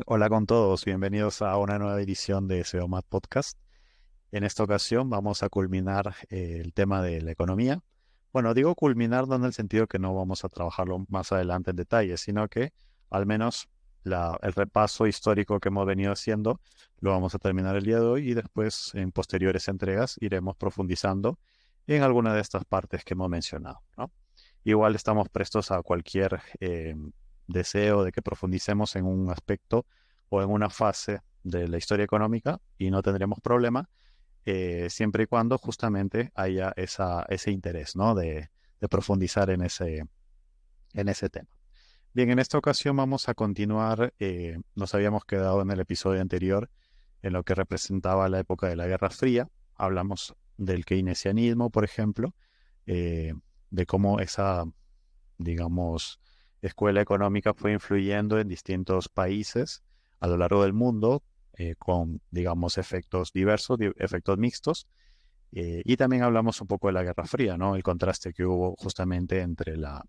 Hola con todos, bienvenidos a una nueva edición de SEO Mad Podcast. En esta ocasión vamos a culminar el tema de la economía. Bueno, digo culminar no en el sentido que no vamos a trabajarlo más adelante en detalle, sino que al menos el repaso histórico que hemos venido haciendo lo vamos a terminar el día de hoy y después en posteriores entregas iremos profundizando en alguna de estas partes que hemos mencionado, ¿no? Igual estamos prestos a cualquier deseo de que profundicemos en un aspecto o en una fase de la historia económica y no tendremos problema, siempre y cuando justamente haya ese interés, ¿no? de profundizar en ese tema. Bien, en esta ocasión vamos a continuar, nos habíamos quedado en el episodio anterior en lo que representaba la época de la Guerra Fría. Hablamos del keynesianismo, por ejemplo, eh, de cómo esa, digamos, escuela económica fue influyendo en distintos países a lo largo del mundo, con, digamos, efectos diversos, efectos mixtos. Y también hablamos un poco de la Guerra Fría, ¿no? El contraste que hubo justamente entre la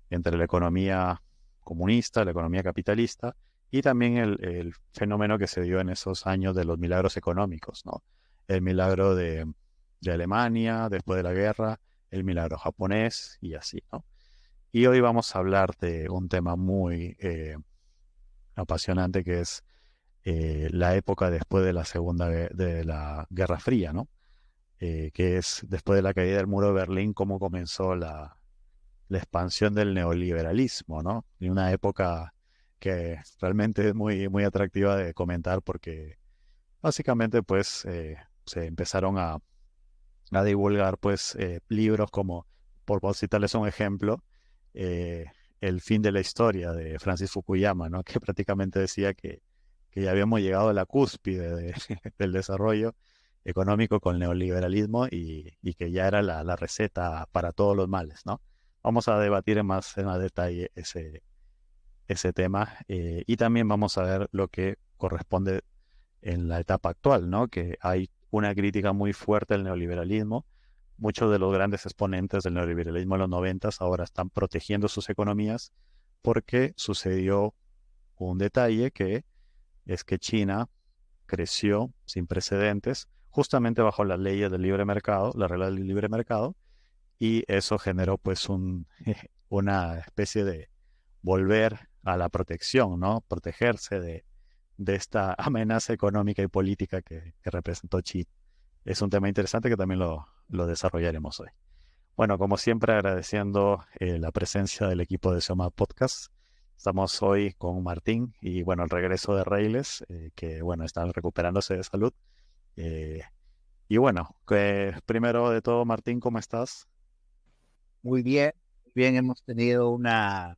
economía comunista, la economía capitalista, y también el fenómeno que se dio en esos años de los milagros económicos, ¿no? El milagro de Alemania después de la guerra, el milagro japonés y así, ¿no? Y hoy vamos a hablar de un tema muy apasionante que es la época después de de la Guerra Fría, ¿no? Que es después de la caída del muro de Berlín, cómo comenzó la expansión del neoliberalismo, ¿no? Y una época que realmente es muy, muy atractiva de comentar porque básicamente pues se empezaron a divulgar pues libros como, por citarles un ejemplo, eh, El fin de la historia de Francis Fukuyama, ¿no? Que prácticamente decía que ya habíamos llegado a la cúspide del desarrollo económico con el neoliberalismo y que ya era la receta para todos los males, ¿no? Vamos a debatir en más detalle ese tema, y también vamos a ver lo que corresponde en la etapa actual, ¿no? Que hay una crítica muy fuerte al neoliberalismo. Muchos de los grandes exponentes del neoliberalismo en los noventas ahora están protegiendo sus economías porque sucedió un detalle que es que China creció sin precedentes justamente bajo las leyes del libre mercado, la regla del libre mercado, y eso generó pues una especie de volver a la protección, ¿no? Protegerse de esta amenaza económica y política que representó China. Es un tema interesante que también lo desarrollaremos hoy. Bueno, como siempre, agradeciendo la presencia del equipo de Soma Podcast. Estamos hoy con Martín y, bueno, el regreso de Reyles, que, bueno, están recuperándose de salud. Eh, y, bueno, primero de todo, Martín, ¿cómo estás? Muy bien, hemos tenido una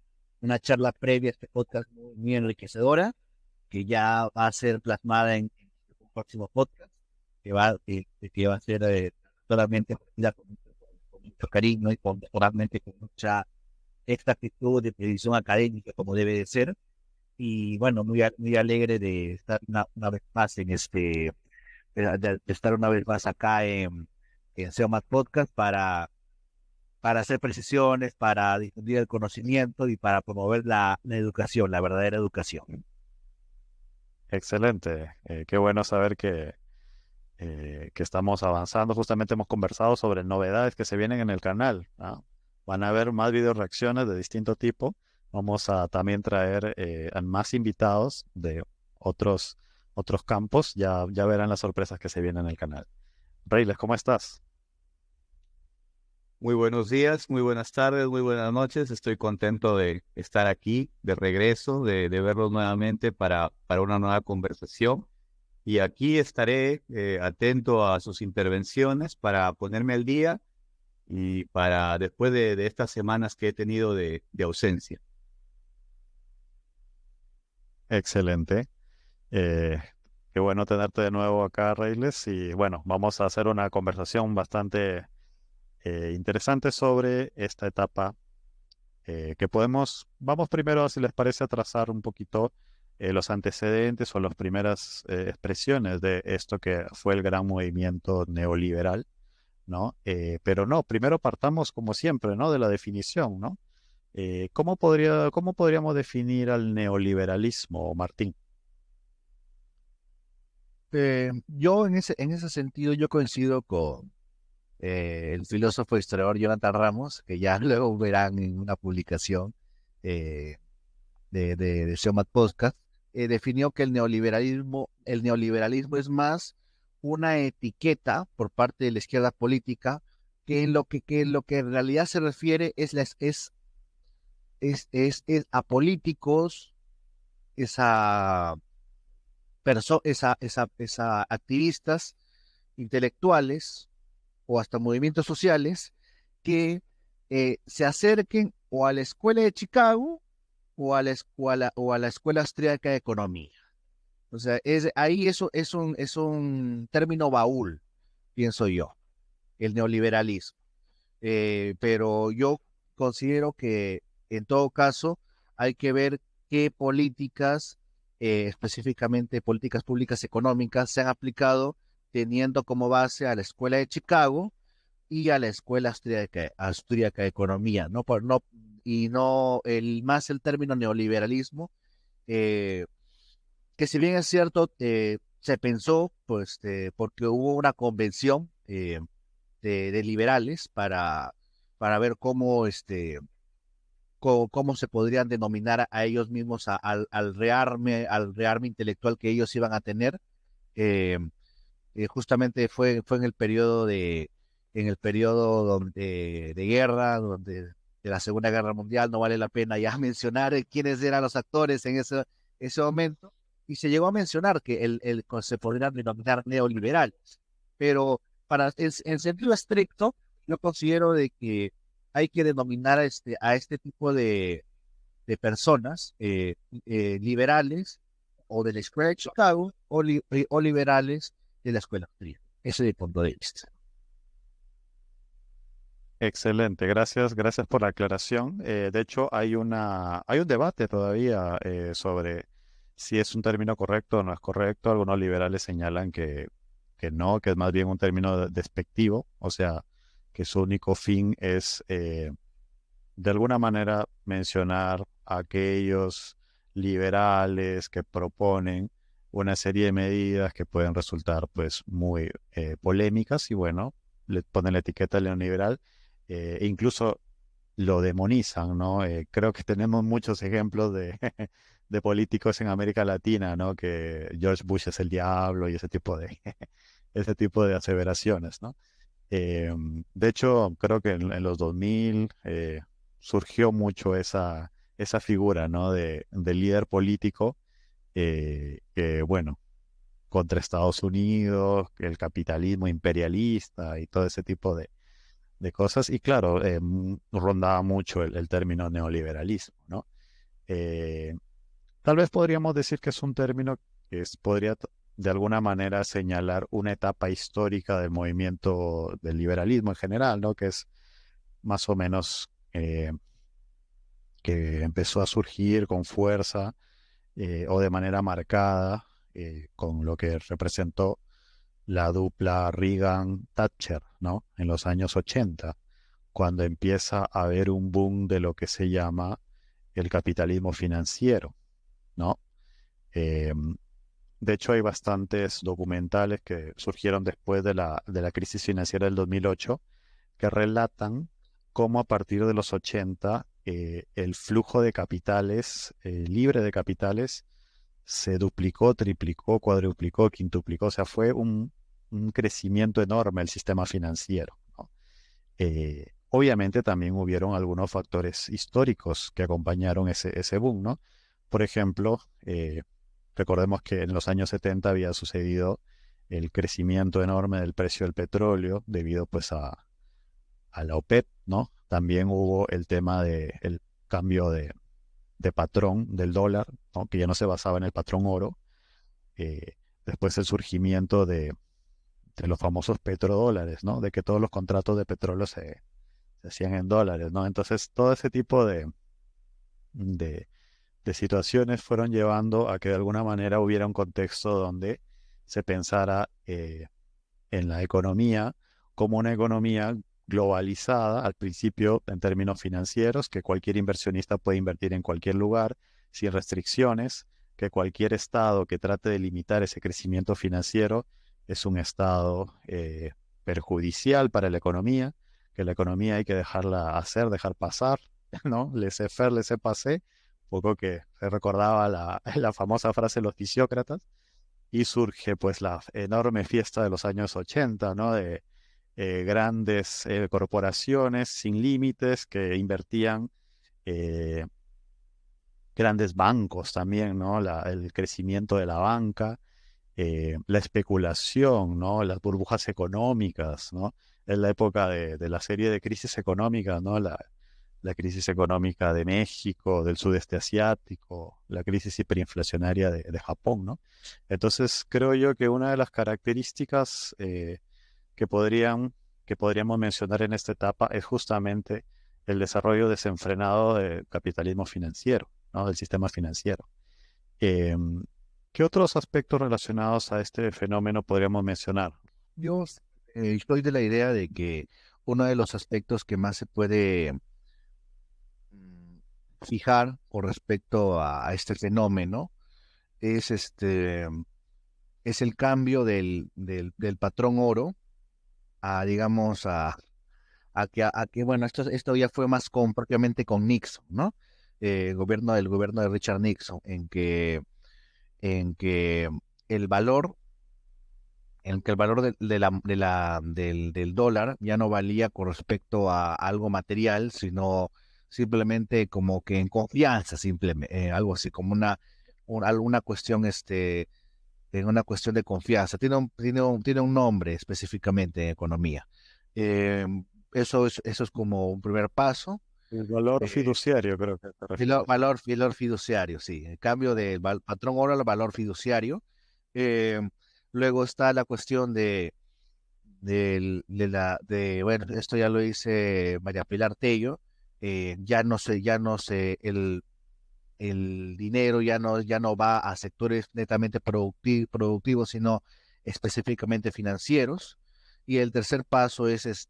charla previa a este podcast muy enriquecedora, que ya va a ser plasmada en un próximo podcast, que va a ser solamente recibida con mucho cariño y realmente con mucha exactitud de edición académica como debe de ser. Y bueno, muy alegre de estar una vez más de estar una vez más acá en SEO Más Podcast para hacer precisiones, para difundir el conocimiento y para promover la educación, la verdadera educación. Excelente. Qué bueno saber que estamos avanzando. Justamente hemos conversado sobre novedades que se vienen en el canal, ¿no? Van a haber más video reacciones de distinto tipo. Vamos a también traer a más invitados de otros, otros campos. Ya verán las sorpresas que se vienen en el canal. Reyles, ¿cómo estás? Muy buenos días, muy buenas tardes, muy buenas noches. Estoy contento de estar aquí, de regreso, de verlos nuevamente para una nueva conversación. Y aquí estaré atento a sus intervenciones para ponerme al día y para después de estas semanas que he tenido de ausencia. Excelente. Eh, Qué bueno tenerte de nuevo acá, Reyles. Y bueno, vamos a hacer una conversación bastante interesante sobre esta etapa vamos primero, si les parece, a trazar un poquito los antecedentes o las primeras expresiones de esto que fue el gran movimiento neoliberal, ¿no? Pero no, primero partamos como siempre, ¿no? De la definición, ¿no? ¿Cómo podríamos definir al neoliberalismo, Martín? Yo en ese sentido yo coincido con el filósofo historiador Jonathan Ramos, que ya luego verán en una publicación eh, de Seomat Podcast, definió que el neoliberalismo es más una etiqueta por parte de la izquierda política que lo que en realidad se refiere es a políticos, es a, es a activistas intelectuales o hasta movimientos sociales que se acerquen o a la escuela de Chicago o a la escuela austríaca de economía. O sea, ahí eso es un término baúl, pienso yo, el neoliberalismo. Pero yo considero que en todo caso hay que ver qué políticas, específicamente políticas públicas económicas, se han aplicado teniendo como base a la Escuela de Chicago y a la Escuela Austríaca de Economía, ¿no? Y no más el término neoliberalismo, eh, que si bien es cierto, se pensó, pues, porque hubo una convención de liberales para ver cómo, cómo se podrían denominar a ellos mismos al rearme intelectual que ellos iban a tener. eh, Justamente fue en el periodo de guerra, de la Segunda Guerra Mundial. No vale la pena ya mencionar quiénes eran los actores en ese momento, y se llegó a mencionar que se podrían denominar neoliberales, pero en sentido estricto, yo considero de que hay que denominar a este tipo de personas liberales o de la Escuela de Chicago o liberales de la Escuela Austríaca. Ese es mi punto de vista. Excelente, gracias por la aclaración. De hecho, hay un debate todavía sobre si es un término correcto o no es correcto. Algunos liberales señalan que no, que es más bien un término despectivo, o sea, que su único fin es de alguna manera mencionar a aquellos liberales que proponen una serie de medidas que pueden resultar pues muy polémicas y bueno, le ponen la etiqueta neoliberal, incluso lo demonizan, ¿no? Creo que tenemos muchos ejemplos de, de políticos en América Latina, ¿no? Que George Bush es el diablo y ese tipo de, ese tipo de aseveraciones, ¿no? De hecho, creo que en los 2000 surgió mucho esa figura, ¿no? De líder político que, bueno, contra Estados Unidos, el capitalismo imperialista y todo ese tipo de cosas. Y claro, rondaba mucho el término neoliberalismo, ¿no? Eh, Tal vez podríamos decir que es un término que podría de alguna manera señalar una etapa histórica del movimiento del liberalismo en general, ¿no? Que es más o menos que empezó a surgir con fuerza o de manera marcada con lo que representó la dupla Reagan-Thatcher, ¿no? En los años 80, cuando empieza a haber un boom de lo que se llama el capitalismo financiero, ¿no? Eh, de hecho, hay bastantes documentales que surgieron después de la crisis financiera del 2008 que relatan cómo a partir de los 80 el flujo de capitales, libre de capitales, se duplicó, triplicó, cuadruplicó, quintuplicó. O sea, fue un crecimiento enorme el sistema financiero, ¿no? Obviamente también hubieron algunos factores históricos que acompañaron ese boom, ¿no? Por ejemplo, recordemos que en los años 70 había sucedido el crecimiento enorme del precio del petróleo debido pues a la OPEP, ¿no? También hubo el tema del cambio de patrón del dólar, ¿no? Que ya no se basaba en el patrón oro. Después el surgimiento de los famosos petrodólares, ¿no? De que todos los contratos de petróleo se hacían en dólares, ¿no? Entonces todo ese tipo de, de situaciones fueron llevando a que de alguna manera hubiera un contexto donde se pensara en la economía como una economía globalizada, al principio en términos financieros, que cualquier inversionista puede invertir en cualquier lugar sin restricciones, que cualquier estado que trate de limitar ese crecimiento financiero es un estado perjudicial para la economía, que la economía hay que dejarla hacer, dejar pasar, ¿no? Laissez-faire, laissez-passer, poco que se recordaba la famosa frase de los fisiócratas, y surge pues la enorme fiesta de los años 80, ¿no? De grandes corporaciones sin límites que invertían, eh, grandes bancos también, ¿no? El crecimiento de la banca, la especulación, ¿no? Las burbujas económicas, ¿no? Es la época de la serie de crisis económicas, ¿no? La crisis económica de México, del sudeste asiático, la crisis hiperinflacionaria de Japón, ¿no? Entonces, creo yo que una de las características que podrían, que podríamos mencionar en esta etapa es justamente el desarrollo desenfrenado del capitalismo financiero, ¿no? Del sistema financiero. Eh, ¿Qué otros aspectos relacionados a este fenómeno podríamos mencionar? Yo estoy de la idea de que uno de los aspectos que más se puede mm, fijar con respecto a este fenómeno es es el cambio del patrón oro a, digamos, a que bueno, esto ya fue más propiamente con Nixon, ¿no? El gobierno de Richard Nixon, en que el valor, del dólar ya no valía con respecto a algo material, sino simplemente como que en confianza, simplemente, algo así, como alguna cuestión, en una cuestión de confianza. Tiene un nombre específicamente en economía. Eh, eso es como un primer paso. El valor Eh, fiduciario, creo que te refieres. valor fiduciario, sí. El cambio del patrón oro al valor fiduciario. Eh, Luego está la cuestión bueno, esto ya lo dice María Pilar Tello. Ya no sé, el dinero ya no va a sectores netamente productivos, sino específicamente financieros. Y el tercer paso es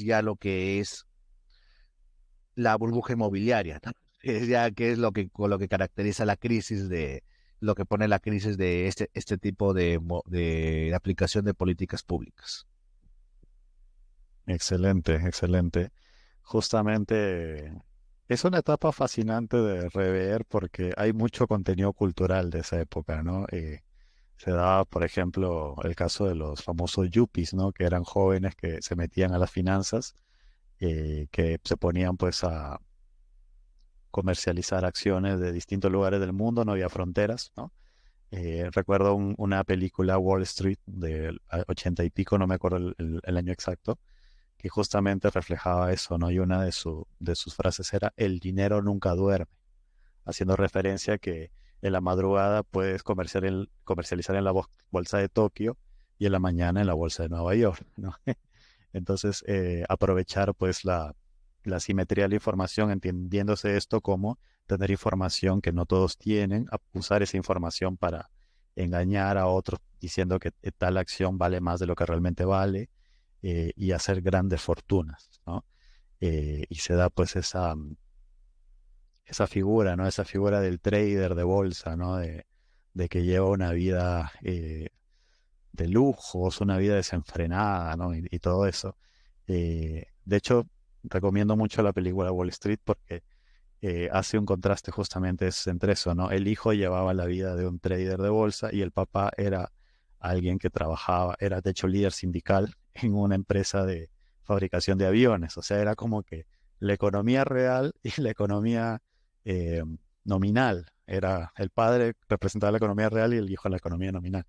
ya lo que es la burbuja inmobiliaria, ¿no? Es ya que es con lo que caracteriza la crisis lo que pone la crisis de este tipo de aplicación de políticas públicas. Excelente, excelente. Justamente es una etapa fascinante de rever porque hay mucho contenido cultural de esa época, ¿no? Se daba, por ejemplo, el caso de los famosos yuppies, ¿no? Que eran jóvenes que se metían a las finanzas, que se ponían pues a comercializar acciones de distintos lugares del mundo, no había fronteras, ¿no? Recuerdo una película, Wall Street, del 80 y pico, no me acuerdo el año exacto, que justamente reflejaba eso, ¿no? Y una de sus frases era: el dinero nunca duerme, haciendo referencia a que en la madrugada puedes comercializar en la bolsa de Tokio y en la mañana en la bolsa de Nueva York, ¿no? Entonces, aprovechar pues la simetría de la información, entendiéndose esto como tener información que no todos tienen, usar esa información para engañar a otros diciendo que tal acción vale más de lo que realmente vale, y hacer grandes fortunas, ¿no? Y se da pues esa figura, ¿no? Esa figura del trader de bolsa, ¿no? De que lleva una vida de lujos, una vida desenfrenada, ¿no? Y todo eso. De hecho, recomiendo mucho la película Wall Street porque hace un contraste justamente entre eso, ¿no? El hijo llevaba la vida de un trader de bolsa y el papá era alguien que trabajaba, era de hecho líder sindical en una empresa de fabricación de aviones. O sea, era como que la economía real y la economía eh, nominal. Era el padre representaba la economía real y el hijo la economía nominal,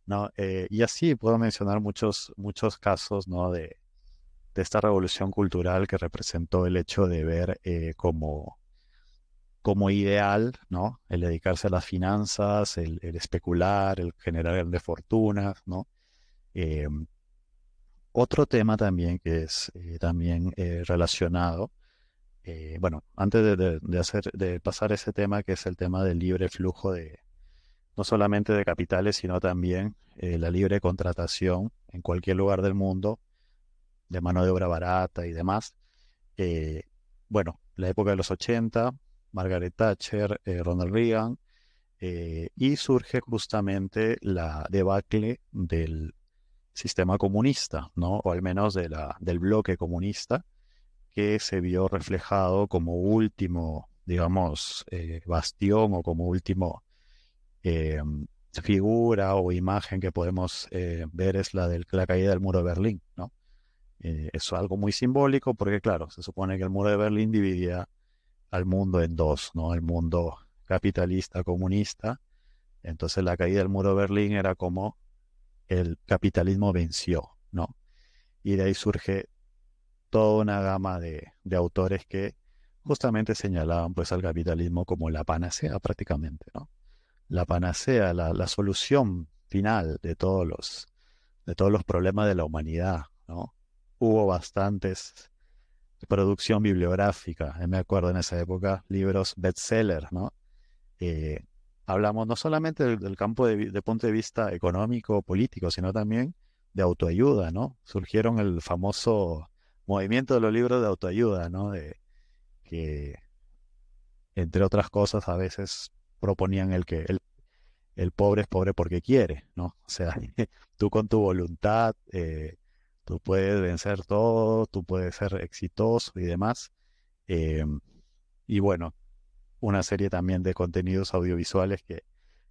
¿no? Y así puedo mencionar muchos, muchos casos, ¿no? De esta revolución cultural que representó el hecho de ver como ideal, ¿no? El dedicarse a las finanzas, el especular, el generar grandes fortunas, ¿no? Eh, Otro tema también que es también relacionado, bueno, antes de pasar ese tema, que es el tema del libre flujo no solamente de capitales, sino también la libre contratación en cualquier lugar del mundo de mano de obra barata y demás. Eh, bueno, la época de los 80, Margaret Thatcher, Ronald Reagan, y surge justamente la debacle del sistema comunista, ¿no? O al menos del bloque comunista, que se vio reflejado como último, digamos, bastión o como último eh, figura o imagen que podemos ver es la caída del muro de Berlín, ¿no? Es algo muy simbólico porque, claro, se supone que el muro de Berlín dividía al mundo en dos, ¿no? El mundo capitalista, comunista. Entonces la caída del muro de Berlín era como el capitalismo venció, ¿no? Y de ahí surge toda una gama de autores que justamente señalaban pues al capitalismo como la panacea prácticamente, ¿no? La panacea, la solución final de todos los problemas de la humanidad, ¿no? Hubo bastantes producción bibliográfica, me acuerdo en esa época, libros bestseller, ¿no? Eh, Hablamos no solamente del campo de punto de vista económico, político, sino también de autoayuda, ¿no? Surgieron el famoso movimiento de los libros de autoayuda, ¿no? Que, entre otras cosas, a veces proponían el pobre es pobre porque quiere, ¿no? O sea, tú con tu voluntad, tú puedes vencer todo, tú puedes ser exitoso y demás. Eh, y bueno, una serie también de contenidos audiovisuales que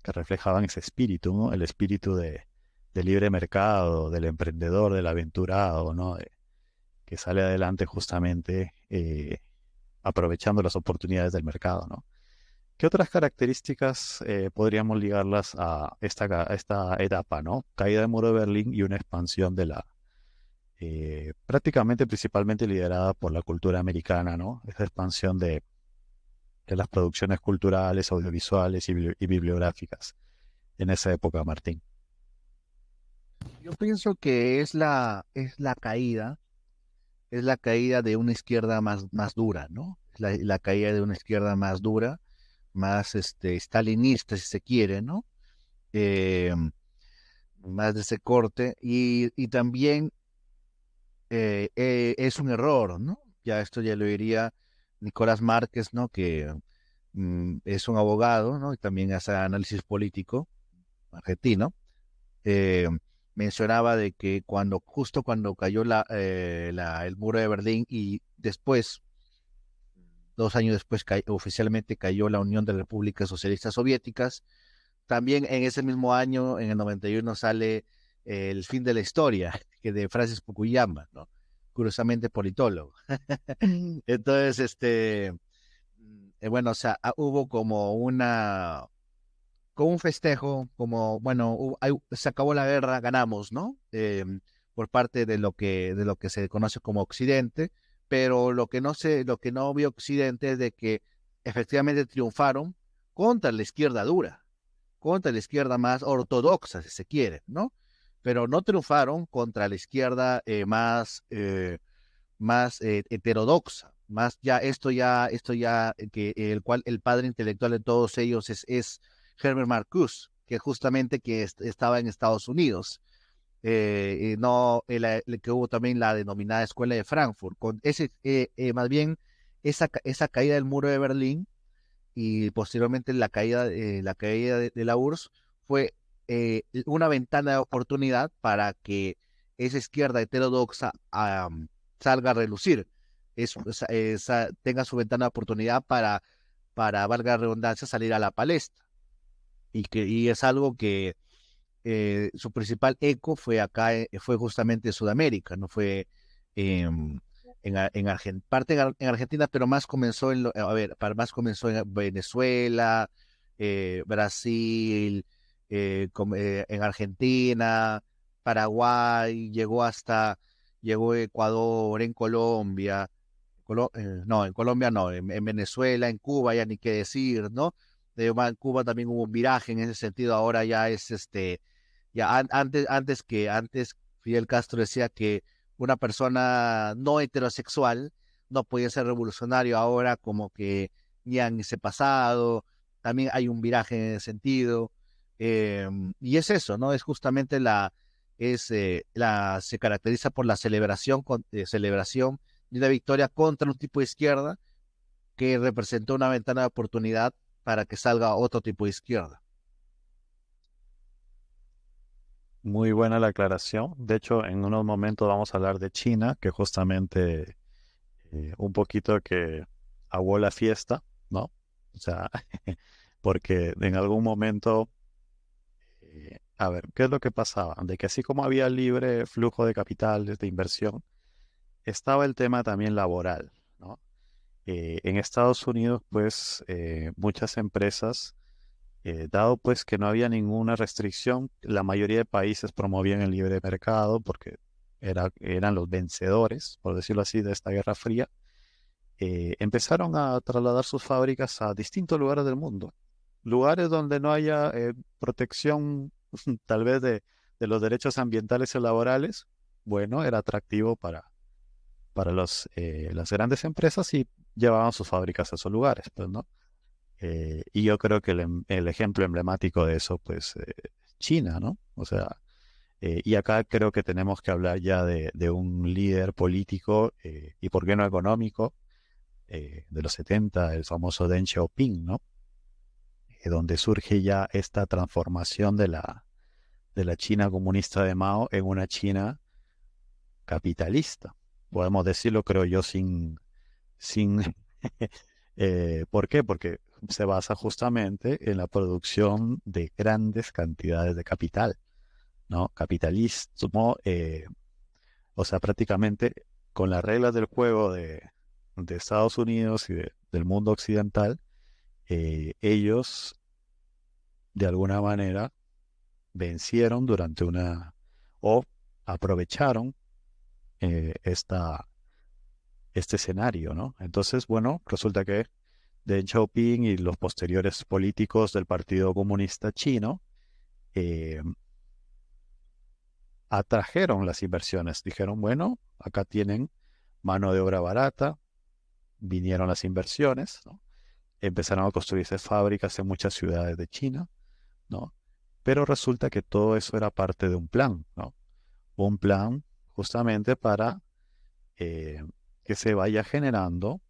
reflejaban ese espíritu, ¿no? El espíritu de libre mercado, del emprendedor, del aventurado, ¿no? Que sale adelante justamente aprovechando las oportunidades del mercado, ¿no? ¿Qué otras características podríamos ligarlas a esta etapa, ¿no? Caída del muro de Berlín y una expansión prácticamente principalmente liderada por la cultura americana, ¿no? Esa expansión de las producciones culturales, audiovisuales y bibliográficas en esa época, Martín. Yo pienso que es la caída de una izquierda más dura, ¿no? Es la caída de una izquierda más dura, más stalinista, si se quiere, ¿no? Eh, Más de ese corte, y también es un error, ¿no? Ya esto ya lo diría Nicolás Márquez, ¿no? Que es un abogado, ¿no? Y también hace análisis político argentino. eh, Mencionaba de que justo cuando cayó el muro de Berlín y después, 2 años después, oficialmente cayó la Unión de Repúblicas Socialistas Soviéticas, también en ese mismo año, en el 91, sale El fin de la historia, que de Francis Fukuyama, ¿no? Curiosamente politólogo. Entonces, bueno, o sea, hubo como un festejo, como, bueno, se acabó la guerra, ganamos, ¿no? Por parte de lo que se conoce como Occidente, pero lo que no vio Occidente es de que efectivamente triunfaron contra la izquierda dura, contra la izquierda más ortodoxa, si se quiere, ¿no? Pero no triunfaron contra la izquierda más heterodoxa, más que el cual el padre intelectual de todos ellos es Herbert Marcuse, que justamente estaba en Estados Unidos. Y no, que hubo también la denominada Escuela de Frankfurt, con más bien esa caída del muro de Berlín y posteriormente la caída de la URSS fue una ventana de oportunidad para que esa izquierda heterodoxa salga a relucir, tenga su ventana de oportunidad para, valga la redundancia, salir a la palestra. Y es algo que su principal eco fue acá, fue justamente Sudamérica, no fue parte en Argentina, pero más comenzó más comenzó en Venezuela, Brasil, en Argentina, Paraguay, llegó a Ecuador, en Colombia, no, en Colombia no, en Venezuela, en Cuba, ya ni qué decir, ¿no? En Cuba también hubo un viraje en ese sentido, ahora ya es ya antes Fidel Castro decía que una persona no heterosexual no podía ser revolucionario, ahora como que ya en ese pasado, también hay un viraje en ese sentido, y es eso, ¿no? Es justamente se caracteriza por la celebración de una victoria contra un tipo de izquierda que representó una ventana de oportunidad para que salga otro tipo de izquierda. Muy buena la aclaración. De hecho, en unos momentos vamos a hablar de China, que justamente un poquito que aguó la fiesta, ¿no? O sea, porque en algún momento, a ver, ¿qué es lo que pasaba? De que así como había libre flujo de capitales, de inversión, estaba el tema también laboral, ¿no? En Estados Unidos, pues, muchas empresas, dado pues que no había ninguna restricción, la mayoría de países promovían el libre mercado porque eran los vencedores, por decirlo así, de esta Guerra Fría. Empezaron a trasladar sus fábricas a distintos lugares del mundo, lugares donde no haya protección tal vez de los derechos ambientales y laborales. Bueno, era atractivo para las grandes empresas y llevaban sus fábricas a esos lugares, pues, ¿no? Y yo creo que el ejemplo emblemático de eso, pues, es China, ¿no? O sea, y acá creo que tenemos que hablar ya de un líder político y, ¿por qué no económico? De los 70, el famoso Deng Xiaoping, ¿no? Donde surge ya esta transformación de la China comunista de Mao en una China capitalista. Podemos decirlo, creo yo, sin ¿por qué? Porque se basa justamente en la producción de grandes cantidades de capital, ¿no? Capitalismo, o sea, prácticamente con las reglas del juego de Estados Unidos y del mundo occidental, ellos de alguna manera vencieron o aprovecharon este escenario, ¿no? Entonces, bueno, resulta que Deng Xiaoping y los posteriores políticos del Partido Comunista Chino eh, atrajeron las inversiones. Dijeron, bueno, acá tienen mano de obra barata, vinieron las inversiones, ¿no? Empezaron a construirse fábricas en muchas ciudades de China, ¿no? Pero resulta que todo eso era parte de un plan, ¿no? Un plan justamente para que se vaya generando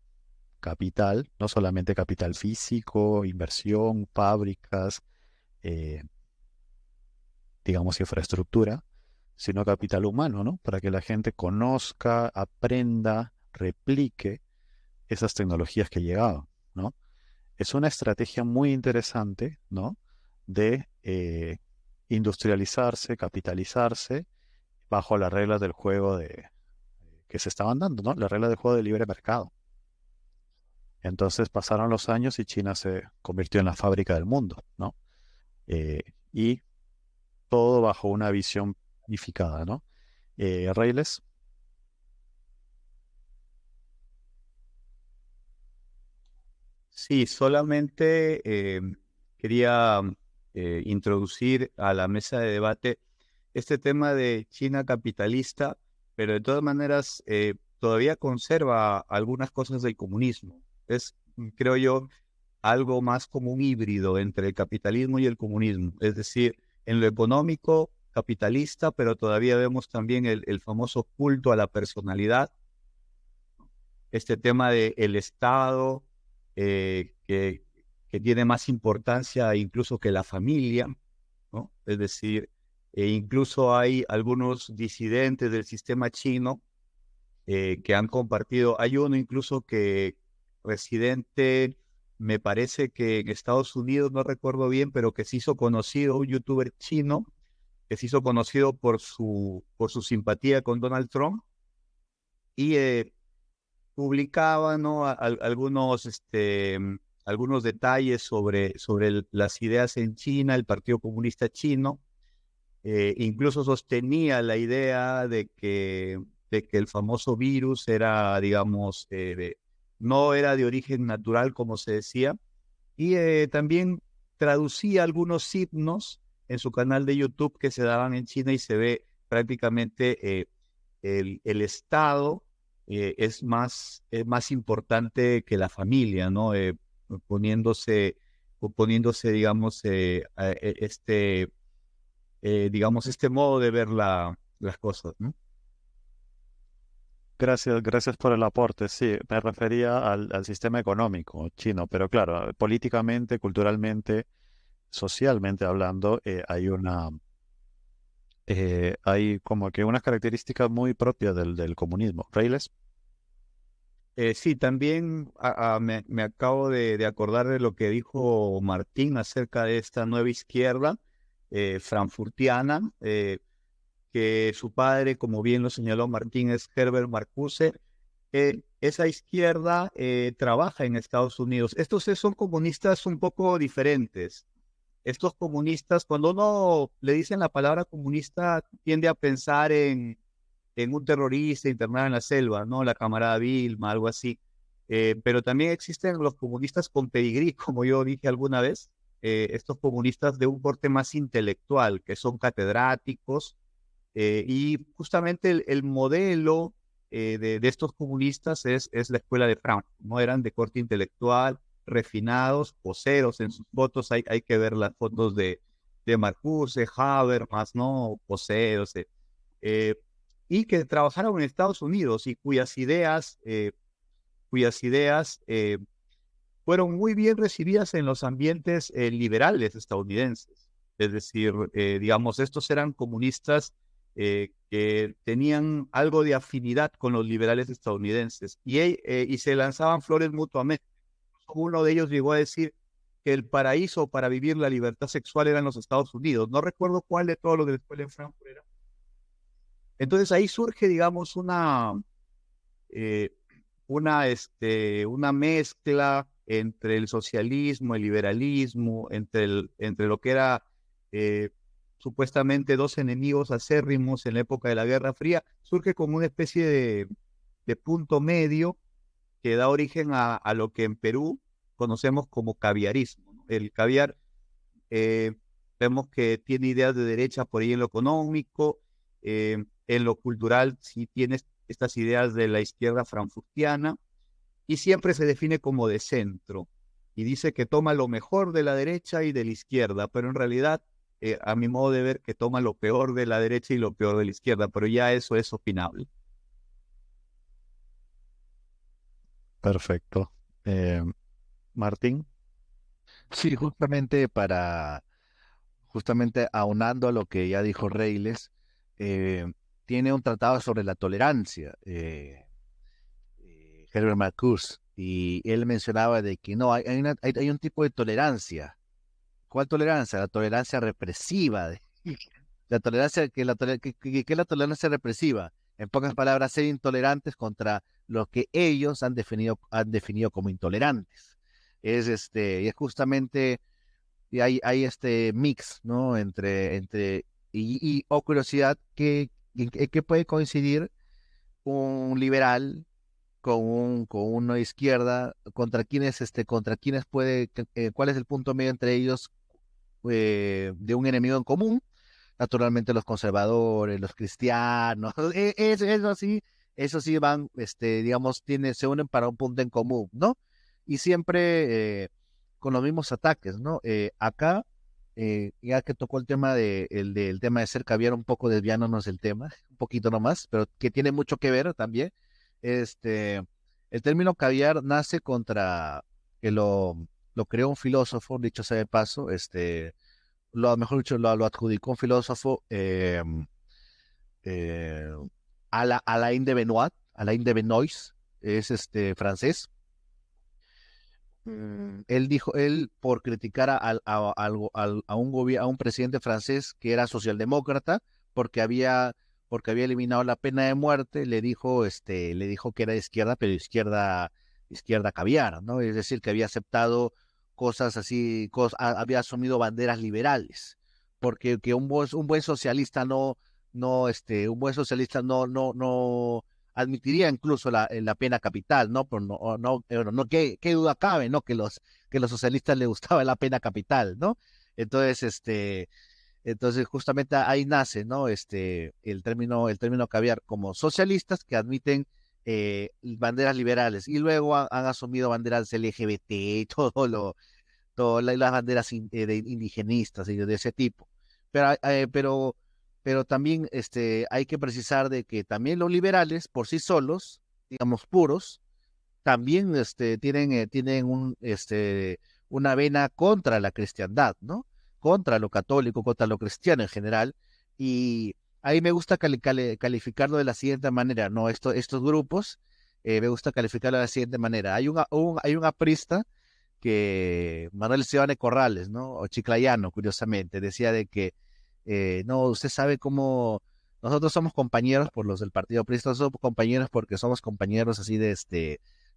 capital, no solamente capital físico, inversión, fábricas, eh, digamos infraestructura, sino capital humano, ¿no? Para que la gente conozca, aprenda, replique esas tecnologías que llegaban, ¿no? Es una estrategia muy interesante, ¿no? De industrializarse, capitalizarse bajo las reglas del juego que se estaban dando, ¿no? Las reglas del juego de libre mercado. Entonces pasaron los años y China se convirtió en la fábrica del mundo, ¿no? Y todo bajo una visión unificada, ¿no? Reyles. Sí, solamente quería introducir a la mesa de debate este tema de China capitalista, pero de todas maneras todavía conserva algunas cosas del comunismo. Es, creo yo, algo más como un híbrido entre el capitalismo y el comunismo. Es decir, en lo económico, capitalista, pero todavía vemos también el famoso culto a la personalidad, este tema del Estado, que tiene más importancia incluso que la familia, ¿no? Es decir, incluso hay algunos disidentes del sistema chino que han compartido, hay uno incluso que residente, me parece que en Estados Unidos, no recuerdo bien, pero que se hizo conocido, un youtuber chino, que se hizo conocido por su simpatía con Donald Trump, y publicaba, ¿no? Algunos detalles sobre las ideas en China, el Partido Comunista Chino. Incluso sostenía la idea de que el famoso virus era, digamos, no era de origen natural, como se decía, y también traducía algunos himnos en su canal de YouTube que se daban en China, y se ve prácticamente el Estado es más importante que la familia, ¿no? Poniéndose, digamos, digamos, este modo de ver las cosas, ¿no? Gracias por el aporte. Sí, me refería al sistema económico chino, pero claro, políticamente, culturalmente, socialmente hablando, hay como que unas características muy propias del comunismo. Reyes, Sí, también me acabo de acordar de lo que dijo Martín acerca de esta nueva izquierda frankfurtiana, que su padre, como bien lo señaló Martín, es Herbert Marcuse. Esa izquierda trabaja en Estados Unidos. Estos son comunistas un poco diferentes. Estos comunistas, cuando uno le dicen la palabra comunista, tiende a pensar en un terrorista internado en la selva, ¿no? La camarada Vilma, algo así. Pero también existen los comunistas con pedigrí, como yo dije alguna vez, estos comunistas de un corte más intelectual, que son catedráticos, y justamente el modelo de estos comunistas es la escuela de Frankfurt, ¿no? Eran de corte intelectual, refinados, poseros en sus fotos, hay que ver las fotos de Marcuse, Habermas, ¿no? Poseros, eh, y que trabajaron en Estados Unidos y cuyas ideas fueron muy bien recibidas en los ambientes liberales estadounidenses. Es decir, digamos, estos eran comunistas que tenían algo de afinidad con los liberales estadounidenses y se lanzaban flores mutuamente. Uno de ellos llegó a decir que el paraíso para vivir la libertad sexual era en los Estados Unidos. No recuerdo cuál de todos los de la escuela en Frankfurt era. Entonces ahí surge, digamos, eh, una mezcla entre el socialismo, el liberalismo, entre lo que era supuestamente dos enemigos acérrimos en la época de la Guerra Fría, surge como una especie de punto medio que da origen a lo que en Perú conocemos como caviarismo, ¿no? El caviar, eh, vemos que tiene ideas de derecha por ahí en lo económico, en lo cultural sí tiene estas ideas de la izquierda frankfurtiana, y siempre se define como de centro, y dice que toma lo mejor de la derecha y de la izquierda, pero en realidad, a mi modo de ver, que toma lo peor de la derecha y lo peor de la izquierda, pero ya eso es opinable. perfecto. Eh, Martín, Sí, justamente aunando a lo que ya dijo Reyles, tiene un tratado sobre la tolerancia, Herbert Marcuse, y él mencionaba de que no, hay un tipo de tolerancia. ¿Cuál tolerancia? La tolerancia represiva. La tolerancia, que es la tolerancia represiva. En pocas palabras, ser intolerantes contra lo que ellos han definido como intolerantes. Y es justamente, y hay este mix, ¿no? O curiosidad, que puede coincidir un liberal con una izquierda, ¿cuál es el punto medio entre ellos, de un enemigo en común? Naturalmente los conservadores, los cristianos, eso sí van, digamos, se unen para un punto en común, ¿no? Y siempre con los mismos ataques, ¿no? Acá, ya que tocó el tema de ser caviar, un poco desviándonos del tema, un poquito nomás, pero que tiene mucho que ver también. este, el término caviar nace que lo creó un filósofo, dicho sea de paso, mejor dicho, lo adjudicó un filósofo, eh, Alain de Benoist, es francés. Él por criticar a un presidente francés que era socialdemócrata, porque había, porque había eliminado la pena de muerte, le dijo que era de izquierda, pero izquierda caviar, ¿no? Es decir, que había aceptado cosas así, había asumido banderas liberales, porque que un buen socialista no admitiría incluso la pena capital, ¿no? Pero no, ¿qué duda cabe, ¿no? Que los socialistas les gustaba la pena capital, ¿no? Entonces, justamente ahí nace, ¿no? El término caviar, como socialistas que admiten banderas liberales, y luego han asumido banderas LGBT y las banderas indigenistas y de ese tipo. Pero pero también hay que precisar de que también los liberales por sí solos, digamos puros, también tienen una vena contra la cristiandad, ¿no? Contra lo católico, contra lo cristiano en general. Y ahí me gusta calificarlo de la siguiente manera, ¿no? Estos grupos, me gusta calificarlo de la siguiente manera. Hay un aprista que Manuel Esteban de Corrales, ¿no? O Chiclayano, curiosamente, decía de que, no, usted sabe cómo nosotros somos compañeros por los del Partido Aprista, somos compañeros porque somos compañeros así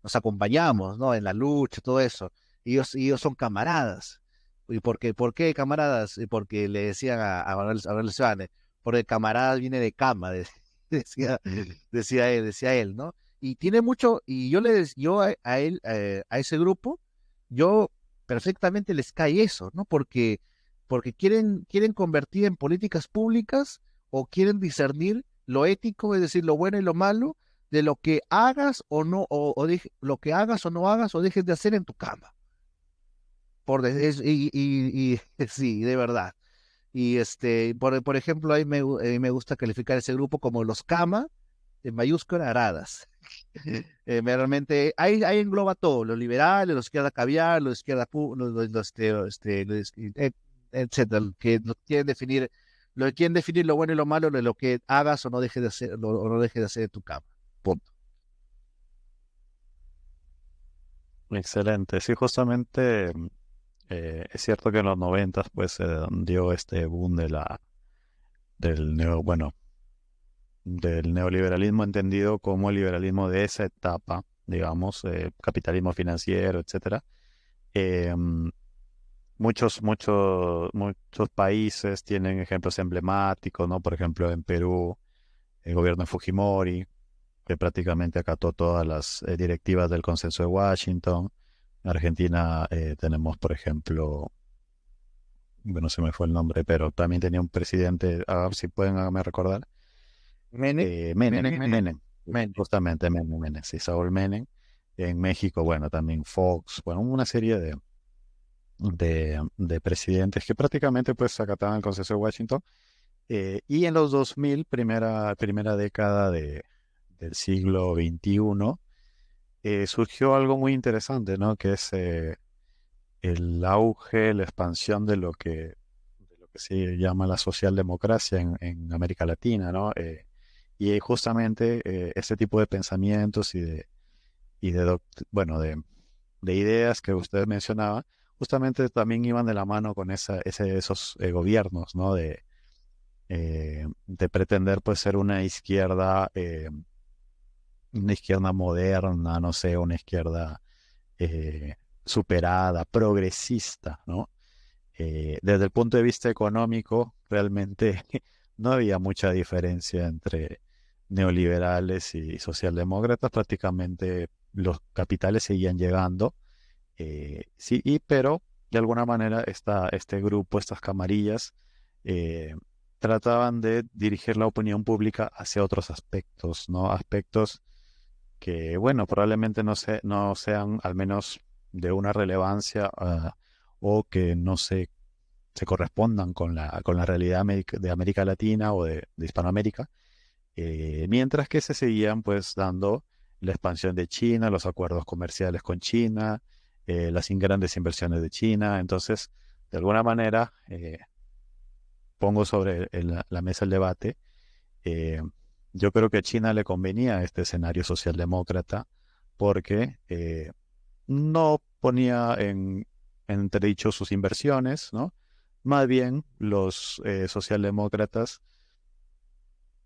nos acompañamos, ¿no? En la lucha, todo eso. Ellos son camaradas. ¿Y por qué camaradas? Y porque le decían a Manuel Esteban, porque camaradas viene de cama, decía, decía él, ¿no? Y tiene mucho, y yo a él, a ese grupo, yo perfectamente les cae eso, ¿no? Porque quieren convertir en políticas públicas o quieren discernir lo ético, es decir, lo bueno y lo malo, de lo que hagas o no, lo que hagas o no hagas o dejes de hacer en tu cama. Sí, de verdad. Y por ejemplo, ahí me gusta calificar ese grupo como los cama, en mayúscula, aradas. Realmente ahí engloba todo, los liberales, los izquierda caviar, los izquierda etcétera, que lo que quieren definir lo bueno y lo malo de lo que hagas o no dejes de hacer, o no dejes de hacer en tu cama. Punto. Excelente. Sí, justamente es cierto que en los noventas pues se dio este boom bueno, del neoliberalismo entendido como el liberalismo de esa etapa, digamos, capitalismo financiero, etcétera. Eh, muchos países tienen ejemplos emblemáticos, ¿no? Por ejemplo, en Perú, el gobierno de Fujimori, que prácticamente acató todas las directivas del Consenso de Washington. En Argentina tenemos, por ejemplo, bueno, se me fue el nombre, pero también tenía un presidente, a ver si pueden háganme recordar, Menem, Menem. justamente Menem, sí, Saúl Menem. En México, bueno, también Fox, bueno, una serie de presidentes que prácticamente pues acataban el Consenso de Washington. Y en los 2000, primera década del siglo XXI, surgió algo muy interesante, ¿no? Que es el auge, la expansión de lo que se llama la socialdemocracia en América Latina, ¿no? Y justamente este tipo de pensamientos bueno, de ideas que usted mencionaba, justamente también iban de la mano con esos gobiernos, ¿no? De pretender pues ser una izquierda moderna, no sé, una izquierda eh, superada, progresista, ¿no? Desde el punto de vista económico, realmente no había mucha diferencia entre neoliberales y socialdemócratas, prácticamente los capitales seguían llegando, sí, pero de alguna manera este grupo, estas camarillas, eh, trataban de dirigir la opinión pública hacia otros aspectos, ¿no? Aspectos que, bueno, probablemente no sean al menos de una relevancia o que no se correspondan con la realidad de América Latina o de Hispanoamérica, mientras que se seguían pues dando la expansión de China, los acuerdos comerciales con China, las grandes inversiones de China. Entonces, de alguna manera, pongo sobre la mesa el debate. eh, yo creo que a China le convenía este escenario socialdemócrata porque no ponía en entredicho sus inversiones, ¿no? Más bien los socialdemócratas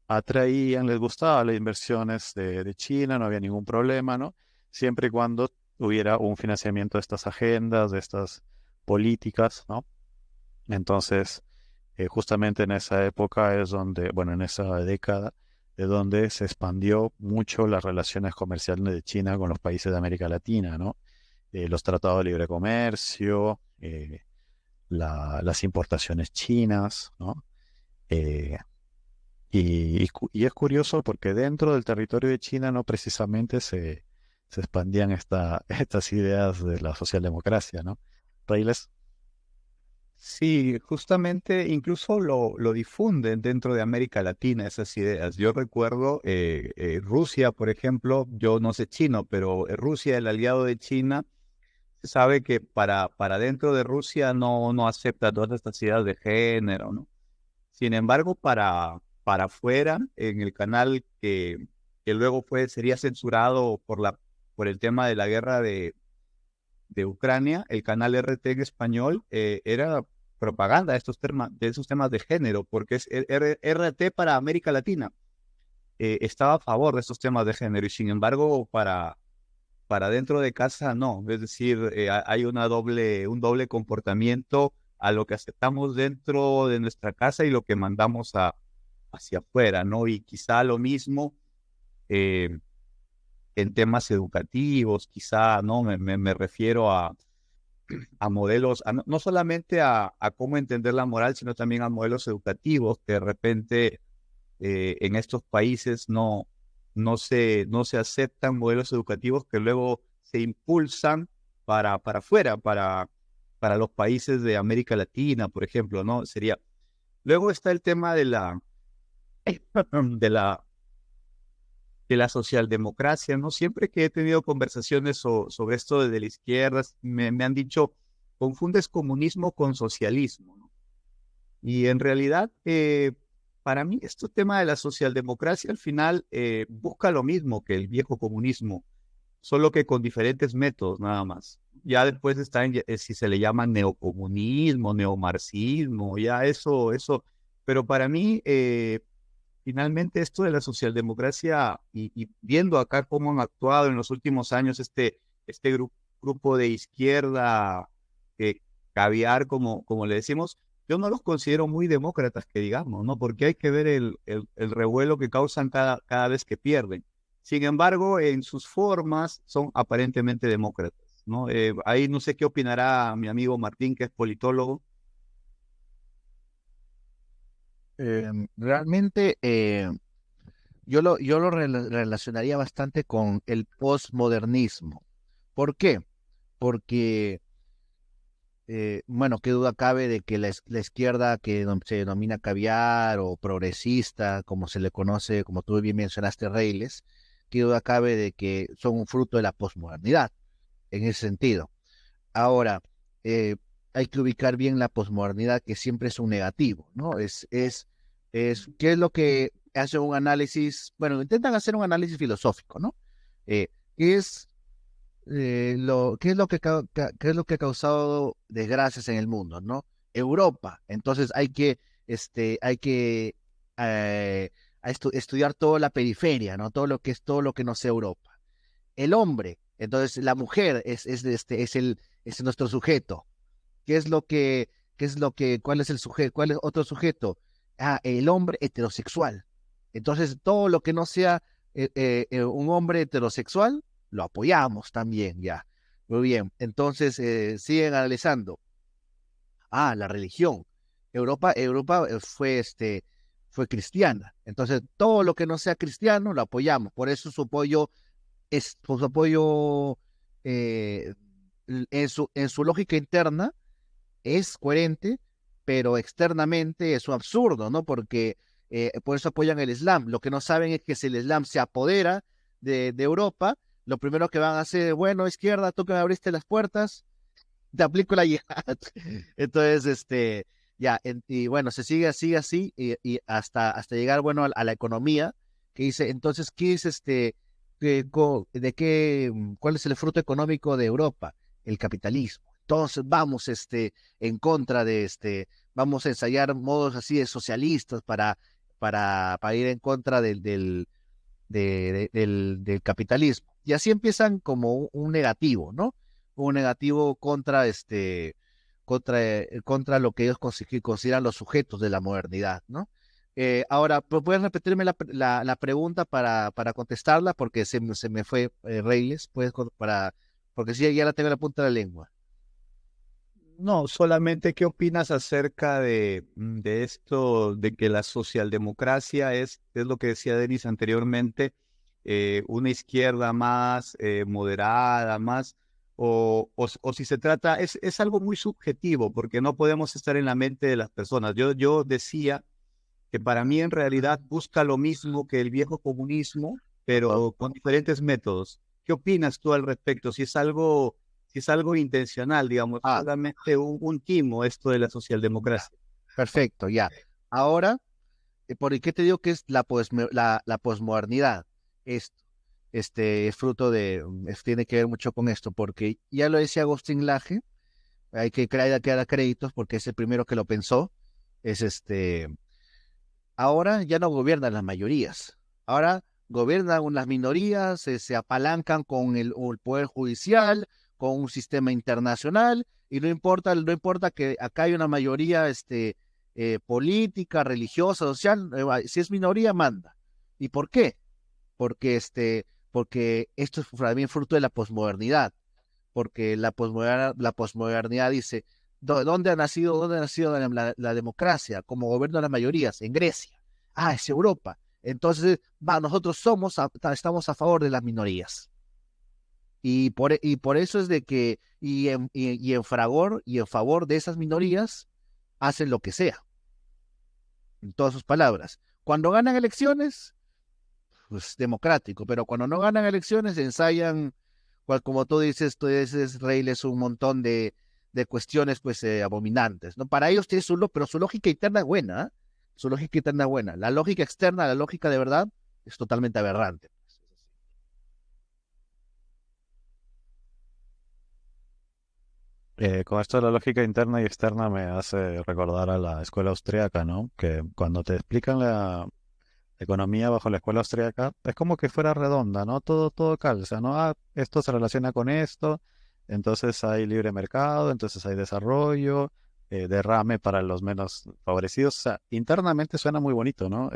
les gustaba las inversiones de China, no había ningún problema, ¿no? Siempre y cuando hubiera un financiamiento de estas agendas, de estas políticas, ¿no? Entonces, justamente en esa época es donde, bueno, en esa década, es donde se expandió mucho las relaciones comerciales de China con los países de América Latina, ¿no? Los tratados de libre comercio, las importaciones chinas, ¿no? Eh, y es curioso porque dentro del territorio de China no precisamente se expandían estas ideas de la socialdemocracia, ¿no? Reyles. Sí, justamente incluso lo difunden dentro de América Latina esas ideas. Yo recuerdo Rusia, por ejemplo, yo no sé chino, pero Rusia, el aliado de China, se sabe que para dentro de Rusia no acepta todas estas ideas de género, ¿no? Sin embargo, para afuera, en el canal que luego sería censurado por el tema de la guerra de Ucrania, el canal RT en español era propaganda de esos temas de género, porque es RT para América Latina. Estaba a favor de estos temas de género y sin embargo para dentro de casa no. Es decir, hay un doble comportamiento a lo que aceptamos dentro de nuestra casa y lo que mandamos hacia afuera, ¿no? Y quizá lo mismo eh, en temas educativos, quizá, ¿no? Me refiero a modelos, no solamente a cómo entender la moral, sino también a modelos educativos que de repente en estos países no se aceptan modelos educativos que luego se impulsan para afuera, para los países de América Latina, por ejemplo, ¿no? Luego está el tema de la, de la socialdemocracia, ¿no? Siempre que he tenido conversaciones sobre esto desde la izquierda, me han dicho, confundes comunismo con socialismo, ¿no? Y en realidad, para mí, este tema de la socialdemocracia al final busca lo mismo que el viejo comunismo, solo que con diferentes métodos nada más. Ya después está si se le llama neocomunismo, neomarxismo, ya eso. Pero para mí, finalmente esto de la socialdemocracia y viendo acá cómo han actuado en los últimos años este grupo de izquierda, que caviar, como le decimos, yo no los considero muy demócratas, que digamos, ¿no? Porque hay que ver el revuelo que causan cada vez que pierden. Sin embargo, en sus formas son aparentemente demócratas, ¿no? Ahí no sé qué opinará mi amigo Martín, que es politólogo. Realmente yo lo relacionaría bastante con el postmodernismo. ¿Por qué? Porque, bueno, qué duda cabe de que la izquierda se denomina caviar o progresista, como se le conoce, como tú bien mencionaste, Reyles, qué duda cabe de que son un fruto de la posmodernidad, en ese sentido. Ahora, eh, hay que ubicar bien la posmodernidad, que siempre es un negativo, ¿no? ¿Qué es lo que hace un análisis? Bueno, intentan hacer un análisis filosófico, ¿no? Eh, ¿Qué es qué es lo que qué es lo que ha causado desgracias en el mundo, ¿no? Europa. Entonces hay que estudiar toda la periferia, ¿no? Todo lo que no sea Europa. El hombre, entonces la mujer es nuestro sujeto. ¿Qué es lo que, cuál es el sujeto, cuál es otro sujeto? Ah, el hombre heterosexual. Entonces, todo lo que no sea un hombre heterosexual, lo apoyamos también, ya. Muy bien. Entonces, siguen analizando. Ah, la religión. Europa fue cristiana. Entonces, todo lo que no sea cristiano, lo apoyamos. Por eso su apoyo eh, en su lógica interna es coherente, pero externamente es un absurdo, ¿no? Porque por eso apoyan el Islam. Lo que no saben es que si el Islam se apodera de Europa, lo primero que van a hacer, bueno, izquierda, tú que me abriste las puertas, te aplico la yihad. Entonces, y bueno, se sigue así, hasta llegar, bueno, a la economía, que dice, entonces, ¿qué es cuál es el fruto económico de Europa? El capitalismo. Entonces, vamos, en contra vamos a ensayar modos así de socialistas para ir en contra del capitalismo. Y así empiezan como un negativo, ¿no? Un negativo contra lo que ellos consideran los sujetos de la modernidad, ¿no? Ahora, ¿puedes repetirme la pregunta para contestarla? Porque se me fue, Reyes, porque sí, ya la tengo en la punta de la lengua. No, solamente qué opinas acerca de esto, de que la socialdemocracia es lo que decía Denis anteriormente, una izquierda más moderada, o si se trata, es algo muy subjetivo, porque no podemos estar en la mente de las personas. Yo decía que para mí en realidad busca lo mismo que el viejo comunismo, pero con diferentes métodos. ¿Qué opinas tú al respecto? Si es algo intencional, digamos, solamente un timo esto de la socialdemocracia. Perfecto, ya. Ahora, ¿por qué te digo que es la posmodernidad? Esto, es fruto tiene que ver mucho con esto, porque ya lo decía Agustín Laje, hay que dar créditos porque es el primero que lo pensó, es ahora ya no gobiernan las mayorías, ahora gobiernan las minorías, se apalancan con el poder judicial, con un sistema internacional, y no importa que acá hay una mayoría política, religiosa, social, si es minoría, manda. ¿Y por qué? Porque esto es también fruto de la posmodernidad, porque la posmodernidad dice, ¿dónde ha nacido la democracia como gobierno de las mayorías? En Grecia. Ah, es Europa. Entonces, nosotros estamos a favor de las minorías. Y por eso es de que, y en favor de esas minorías, hacen lo que sea, en todas sus palabras. Cuando ganan elecciones, pues democrático, pero cuando no ganan elecciones, ensayan, como tú dices, Reyles, un montón de cuestiones pues abominantes, ¿no? Para ellos tiene pero su lógica interna es buena, ¿eh? Su lógica interna es buena. La lógica externa, la lógica de verdad, es totalmente aberrante. Con esto de la lógica interna y externa me hace recordar a la escuela austríaca, ¿no? Que cuando te explican la economía bajo la escuela austríaca, es como que fuera redonda, ¿no? Todo calza, ¿no? Ah, esto se relaciona con esto, entonces hay libre mercado, entonces hay desarrollo, derrame para los menos favorecidos. O sea, internamente suena muy bonito, ¿no?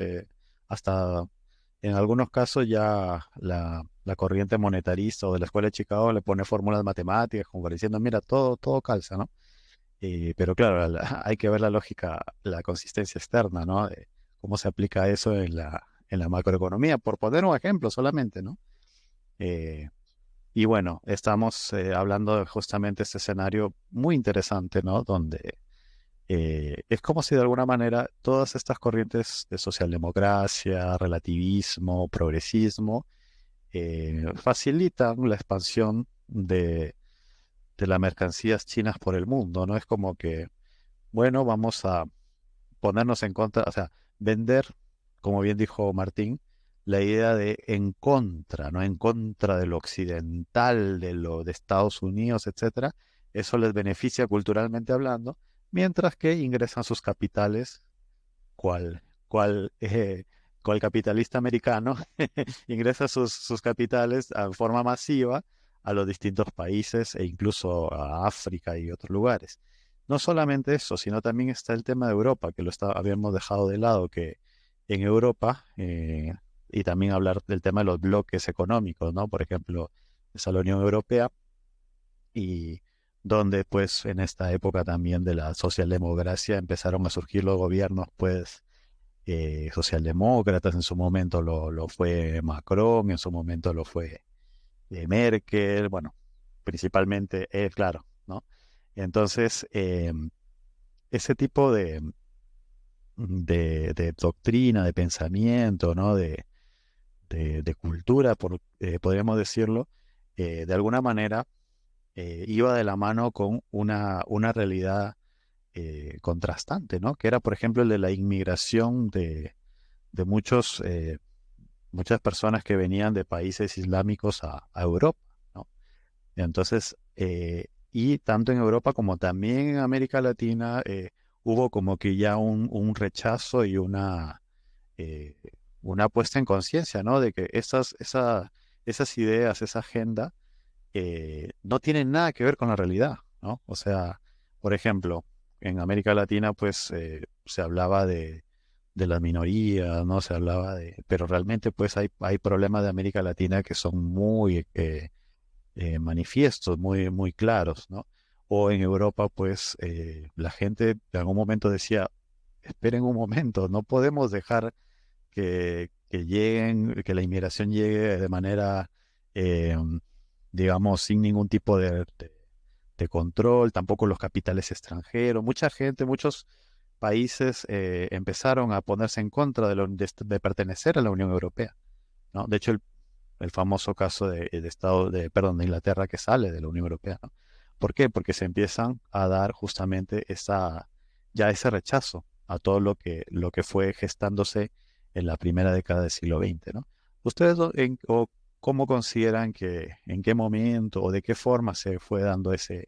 Hasta en algunos casos ya la corriente monetarista o de la escuela de Chicago le pone fórmulas matemáticas, como para diciendo, mira, todo calza, ¿no? Pero claro, hay que ver la lógica, la consistencia externa, ¿no? De cómo se aplica eso en la macroeconomía, por poner un ejemplo solamente, ¿no? Eh, y bueno, estamos hablando de justamente este escenario muy interesante, ¿no? Donde es como si de alguna manera todas estas corrientes de socialdemocracia, relativismo, progresismo, facilitan la expansión de las mercancías chinas por el mundo, ¿no? Es como que, bueno, vamos a ponernos en contra, o sea, vender, como bien dijo Martín, la idea de en contra, ¿no? En contra de lo occidental, de lo de Estados Unidos, etcétera. Eso les beneficia culturalmente hablando, mientras que ingresan sus capitales, cual, cual, eh, cual capitalista americano, ingresa sus capitales en forma masiva a los distintos países e incluso a África y otros lugares. No solamente eso, sino también está el tema de Europa, que habíamos dejado de lado, que en Europa, y también hablar del tema de los bloques económicos, ¿no? Por ejemplo, está la Unión Europea y donde pues en esta época también de la socialdemocracia empezaron a surgir los gobiernos pues socialdemócratas, en su momento lo fue Macron, en su momento lo fue Merkel, bueno, principalmente, claro, ¿no? Entonces, ese tipo de doctrina, de pensamiento, ¿no? De cultura, podríamos decirlo, de alguna manera iba de la mano con una realidad contrastante, ¿no? Que era, por ejemplo, el de la inmigración de muchas personas que venían de países islámicos a Europa, ¿no? Entonces, y tanto en Europa como también en América Latina, hubo como que ya un rechazo y eh, una puesta en conciencia, ¿no? De que esas ideas, esa agenda, no tienen nada que ver con la realidad, ¿no? O sea, por ejemplo, en América Latina, pues se hablaba de las minorías, ¿no? Se hablaba pero realmente pues hay problemas de América Latina que son muy manifiestos, muy claros, ¿no? O en Europa, pues la gente en algún momento decía, esperen un momento, no podemos dejar que la inmigración llegue de manera digamos, sin ningún tipo de control, tampoco los capitales extranjeros. Mucha gente, muchos países empezaron a ponerse en contra de pertenecer a la Unión Europea, ¿no? De hecho, el famoso caso de Inglaterra que sale de la Unión Europea, ¿no? ¿Por qué? Porque se empiezan a dar justamente ese rechazo a todo lo que fue gestándose en la primera década del siglo XX, ¿no? ¿Ustedes cómo consideran en qué momento o de qué forma se fue dando ese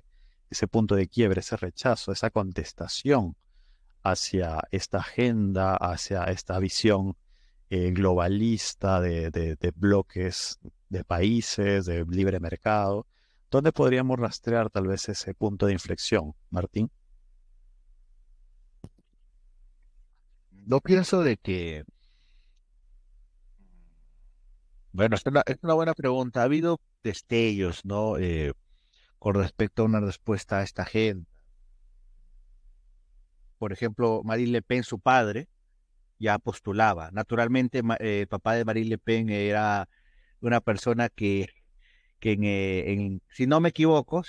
punto de quiebre, ese rechazo, esa contestación hacia esta agenda, hacia esta visión globalista de bloques, de países, de libre mercado? ¿Dónde podríamos rastrear tal vez ese punto de inflexión, Martín? Yo pienso de que, bueno, es una buena pregunta. Ha habido destellos, ¿no? Con respecto a una respuesta a esta agenda. Por ejemplo, Marine Le Pen, su padre, ya postulaba. Naturalmente, el papá de Marine Le Pen era una persona que si no me equivoco,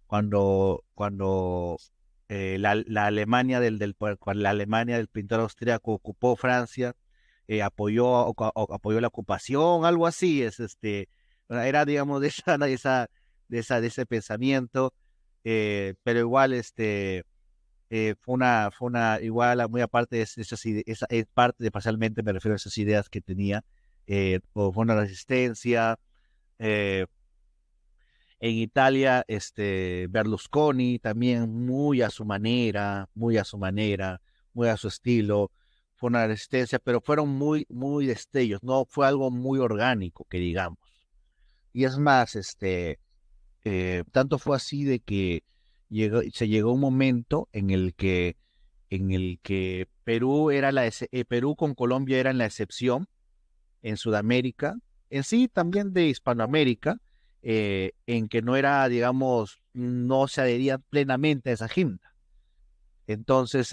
cuando la Alemania cuando la Alemania del pintor austríaco ocupó Francia, apoyó la ocupación, algo así, era, digamos, de ese pensamiento, pero igual, igual, muy aparte de esas ideas, es parte de, parcialmente me refiero a esas ideas que tenía, o fue una resistencia. eh, en Italia, Berlusconi también muy a su estilo, fue una resistencia, pero fueron muy, muy destellos, no fue algo muy orgánico, que digamos. Y es más, tanto fue así de que se llegó un momento en el que Perú con Colombia eran la excepción en Sudamérica, en sí también de Hispanoamérica, en que no era, digamos, no se adherían plenamente a esa agenda. Entonces,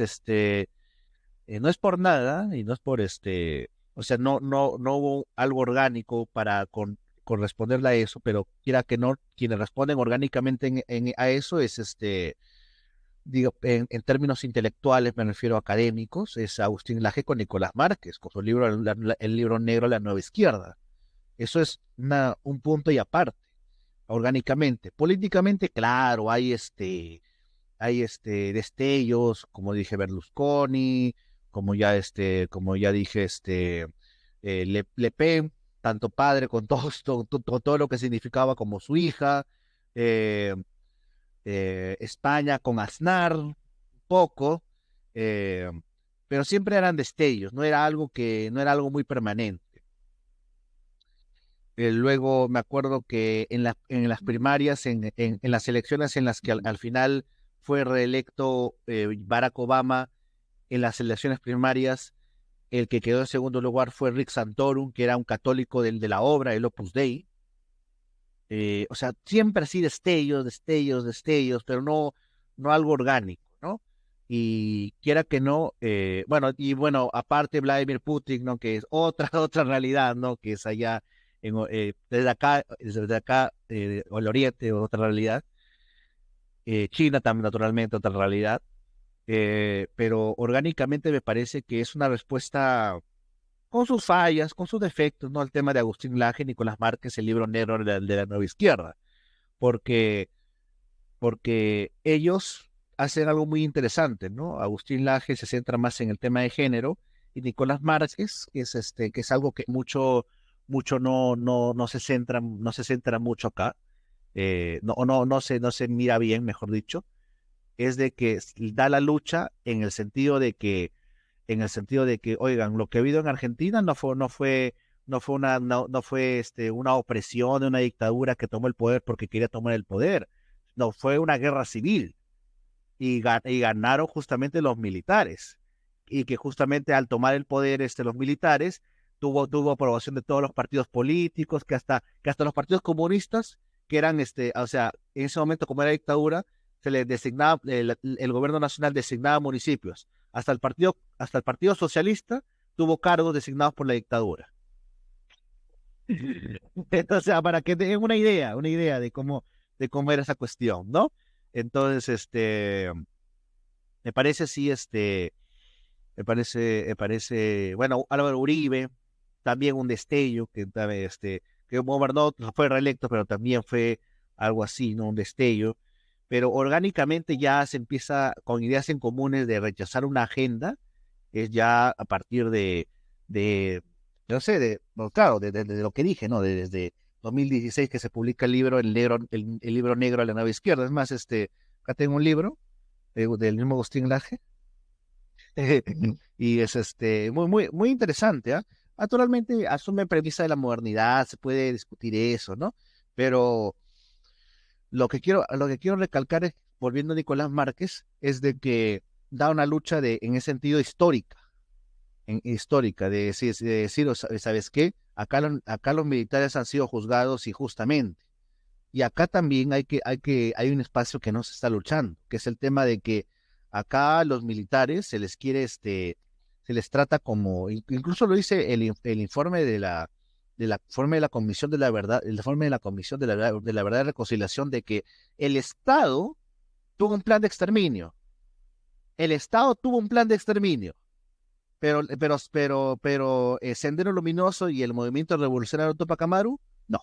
no es por nada y no es por o sea, no hubo algo orgánico para corresponderle a eso, pero quiera que no, quienes responden orgánicamente a eso es digo, en términos intelectuales, me refiero a académicos, es Agustín Laje con Nicolás Márquez, con su libro, el libro negro La Nueva Izquierda. Eso es un punto y aparte, orgánicamente. Políticamente, claro, hay destellos, como dije, Berlusconi, como ya dije, Le Pen, tanto padre con todo lo que significaba como su hija, eh, España con Aznar, un poco, eh, pero siempre eran destellos, no era algo muy permanente. Luego me acuerdo que en las primarias, en las elecciones en las que al final fue reelecto Barack Obama, en las elecciones primarias, el que quedó en segundo lugar fue Rick Santorum, que era un católico de la obra, el Opus Dei. O sea, siempre así destellos, destellos, destellos, pero no algo orgánico, ¿no? Y quiera que no, bueno, aparte Vladimir Putin, ¿no? Que es otra, otra realidad, ¿no? Que es allá, desde acá, o el Oriente, otra realidad. China también, naturalmente, otra realidad. Pero orgánicamente me parece que es una respuesta con sus fallas, con sus defectos, ¿no? Al tema de Agustín Laje, Nicolás Márquez, el libro negro de la Nueva Izquierda, porque, porque ellos hacen algo muy interesante, ¿no? Agustín Laje se centra más en el tema de género y Nicolás Márquez, que es algo que mucho no se centra mucho acá, no se mira bien, mejor dicho, es de que da la lucha en el sentido de que, oigan, lo que ha habido en Argentina no fue una opresión de una dictadura que tomó el poder porque quería tomar el poder. No, fue una guerra civil y ganaron justamente los militares. Y que justamente al tomar el poder los militares tuvo aprobación de todos los partidos políticos, que hasta los partidos comunistas, que eran, o sea, en ese momento como era dictadura, se les designaba, el gobierno nacional designaba municipios. Hasta el partido socialista tuvo cargos designados por la dictadura. O sea, para que tengan una idea de cómo era esa cuestión, ¿no? Entonces, me parece sí, bueno, Álvaro Uribe, también un destello, que también, que gobernó, no fue reelecto, pero también fue algo así, ¿no? Un destello. Pero orgánicamente ya se empieza con ideas en comunes de rechazar una agenda, es ya a partir de no sé, bueno, claro, de lo que dije, ¿no? Desde 2016 que se publica el libro, el libro negro de la nueva izquierda. Es más, acá tengo un libro del mismo Agustín Laje, y es muy interesante, ¿ah? Naturalmente asume premisa de la modernidad, se puede discutir eso, ¿no? Pero lo que quiero recalcar es, volviendo a Nicolás Márquez, es de que da una lucha en ese sentido histórica, de decir, ¿sabes qué? Acá los militares han sido juzgados injustamente. Y acá también hay un espacio que no se está luchando, que es el tema de que acá a los militares se les quiere, se les trata como, incluso lo dice el informe informe de la Comisión de la Verdad, el informe de la Comisión de la Verdad y Reconciliación, de que el Estado tuvo un plan de exterminio. El Estado tuvo un plan de exterminio, pero Sendero Luminoso y el Movimiento Revolucionario Tupac Amaru, no.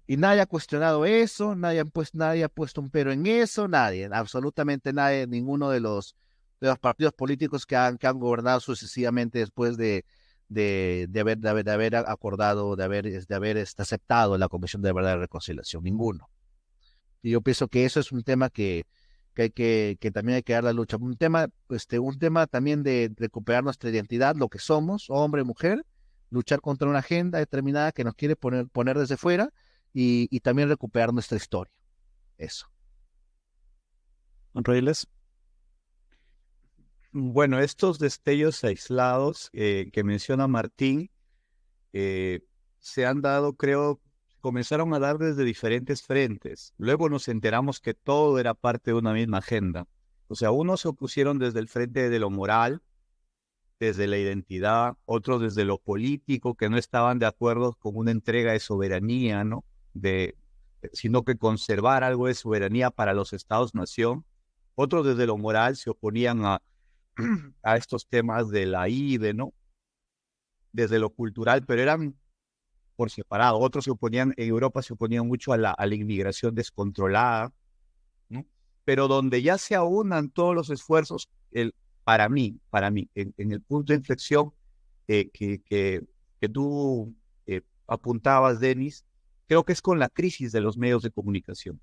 Y nadie ha cuestionado eso, nadie ha puesto un pero en eso, nadie, absolutamente nadie, ninguno de los partidos políticos que han gobernado sucesivamente después de haber acordado, de haber aceptado la Comisión de Verdad y Reconciliación, ninguno. Y yo pienso que eso es un tema que también hay que dar la lucha. Un tema también de recuperar nuestra identidad, lo que somos, hombre, mujer, luchar contra una agenda determinada que nos quiere poner desde fuera y también recuperar nuestra historia. Eso. Reyes. Bueno, estos destellos aislados que menciona Martín eh, se han dado, creo, comenzaron a dar desde diferentes frentes. Luego nos enteramos que todo era parte de una misma agenda. O sea, unos se opusieron desde el frente de lo moral, desde la identidad, otros desde lo político, que no estaban de acuerdo con una entrega de soberanía, ¿no? Sino que conservar algo de soberanía para los estados-nación. Otros desde lo moral se oponían a estos temas de la IBE, ¿no? Desde lo cultural, pero eran por separado. Otros se oponían, en Europa se oponían mucho a la inmigración descontrolada, ¿no? Pero donde ya se aunan todos los esfuerzos, para mí, en el punto de inflexión que tú apuntabas, Denis, creo que es con la crisis de los medios de comunicación.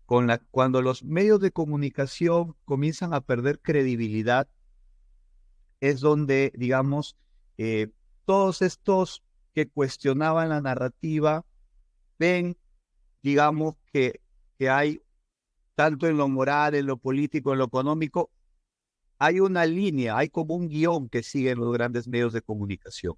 Cuando los medios de comunicación comienzan a perder credibilidad, es donde, digamos, todos estos que cuestionaban la narrativa ven, digamos, que hay, tanto en lo moral, en lo político, en lo económico, hay una línea, hay como un guión que siguen los grandes medios de comunicación.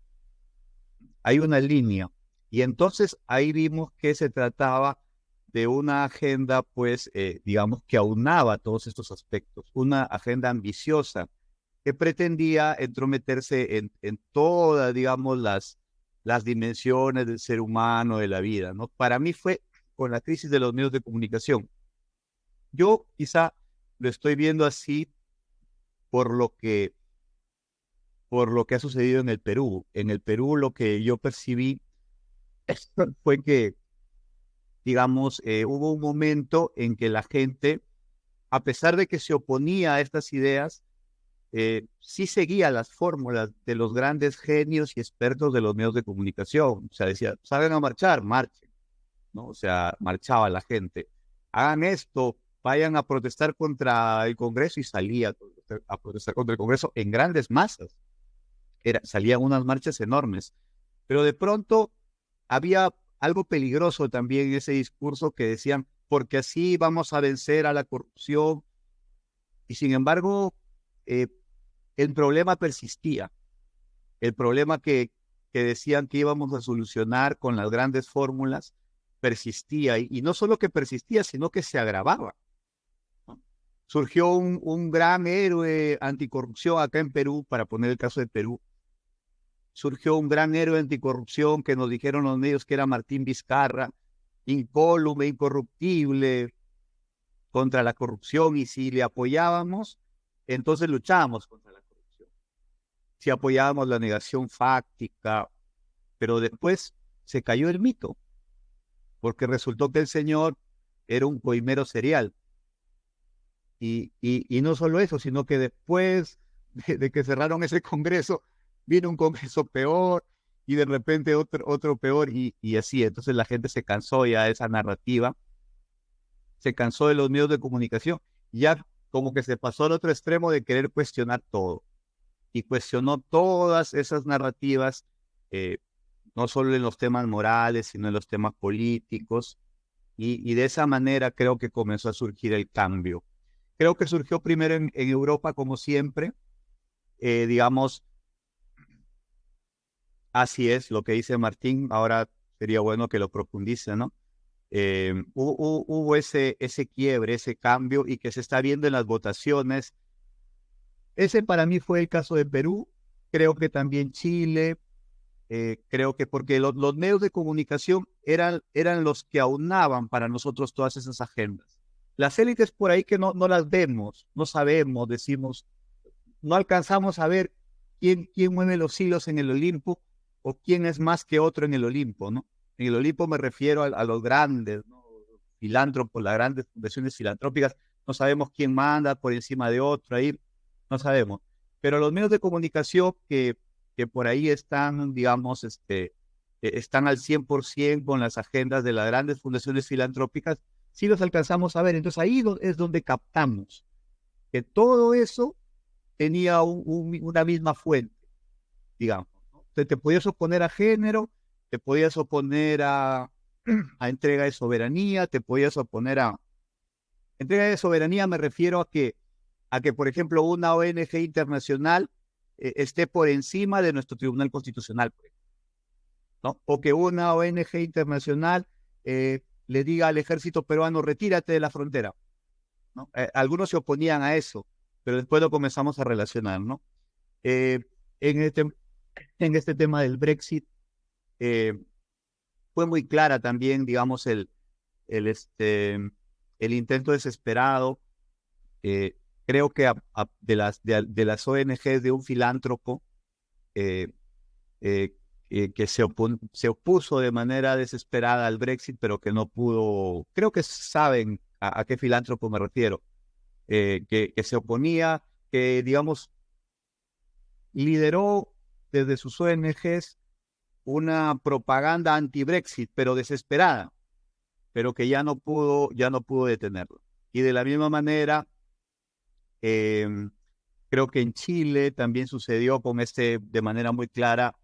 Hay una línea. Y entonces ahí vimos que se trataba de una agenda, pues, digamos, que aunaba todos estos aspectos, una agenda ambiciosa que pretendía entrometerse en todas, digamos, las dimensiones del ser humano, de la vida, ¿no? Para mí fue con la crisis de los medios de comunicación. Yo quizá lo estoy viendo así por lo que ha sucedido en el Perú. En el Perú lo que yo percibí fue que, digamos, hubo un momento en que la gente, a pesar de que se oponía a estas ideas, sí seguía las fórmulas de los grandes genios y expertos de los medios de comunicación. O sea, decía, salgan a marchar, marchen, ¿no? O sea, marchaba la gente. Hagan esto, vayan a protestar contra el Congreso, y salía a protestar contra el Congreso en grandes masas. Salían unas marchas enormes. Pero de pronto había algo peligroso también en ese discurso que decían, porque así vamos a vencer a la corrupción. Y sin embargo, el problema persistía. El problema que decían que íbamos a solucionar con las grandes fórmulas persistía. Y no solo que persistía, sino que se agravaba, ¿no? Surgió un gran héroe anticorrupción acá en Perú, para poner el caso de Perú, surgió un gran héroe anticorrupción que nos dijeron los medios que era Martín Vizcarra, incólume, incorruptible contra la corrupción, y si le apoyábamos, entonces luchábamos contra la corrupción. Si apoyábamos la negación fáctica, pero después se cayó el mito, porque resultó que el señor era un coimero serial. Y no solo eso, sino que después de que cerraron ese congreso, vino un congreso peor, y de repente otro peor, y así. Entonces la gente se cansó ya de esa narrativa, se cansó de los medios de comunicación, ya como que se pasó al otro extremo de querer cuestionar todo, y cuestionó todas esas narrativas, no solo en los temas morales, sino en los temas políticos, y de esa manera creo que comenzó a surgir el cambio. Creo que surgió primero en Europa, como siempre, digamos, así es lo que dice Martín. Ahora sería bueno que lo profundice, ¿no? Hubo ese quiebre, ese cambio, y que se está viendo en las votaciones. Ese para mí fue el caso de Perú, creo que también Chile, creo que porque los medios de comunicación eran los que aunaban para nosotros todas esas agendas. Las élites por ahí que no las vemos, no sabemos, decimos, no alcanzamos a ver quién mueve los hilos en el Olimpo, o quién es más que otro en el Olimpo, ¿no? En el Olimpo me refiero a los grandes, ¿no? Filántropos, las grandes fundaciones filantrópicas. No sabemos quién manda por encima de otro, ahí no sabemos. Pero los medios de comunicación que por ahí están, digamos, están al 100% con las agendas de las grandes fundaciones filantrópicas, sí los alcanzamos a ver. Entonces ahí es donde captamos que todo eso tenía una misma fuente, digamos, ¿no? Te podías oponer a género, te podías oponer a entrega de soberanía, te podías oponer a... Entrega de soberanía me refiero a que, por ejemplo, una ONG internacional esté por encima de nuestro Tribunal Constitucional, ¿no? O que una ONG internacional le diga al ejército peruano, retírate de la frontera, ¿no? Algunos se oponían a eso, pero después lo comenzamos a relacionar, ¿no? En este tema del Brexit, fue muy clara también, digamos, el intento desesperado, creo que de las ONGs, de un filántropo que se opuso de manera desesperada al Brexit, pero que no pudo. Creo que saben a qué filántropo me refiero, que se oponía, que, digamos, lideró desde sus ONGs una propaganda anti-Brexit, pero desesperada, pero que ya no pudo detenerlo. Y de la misma manera, creo que en Chile también sucedió de manera muy clara,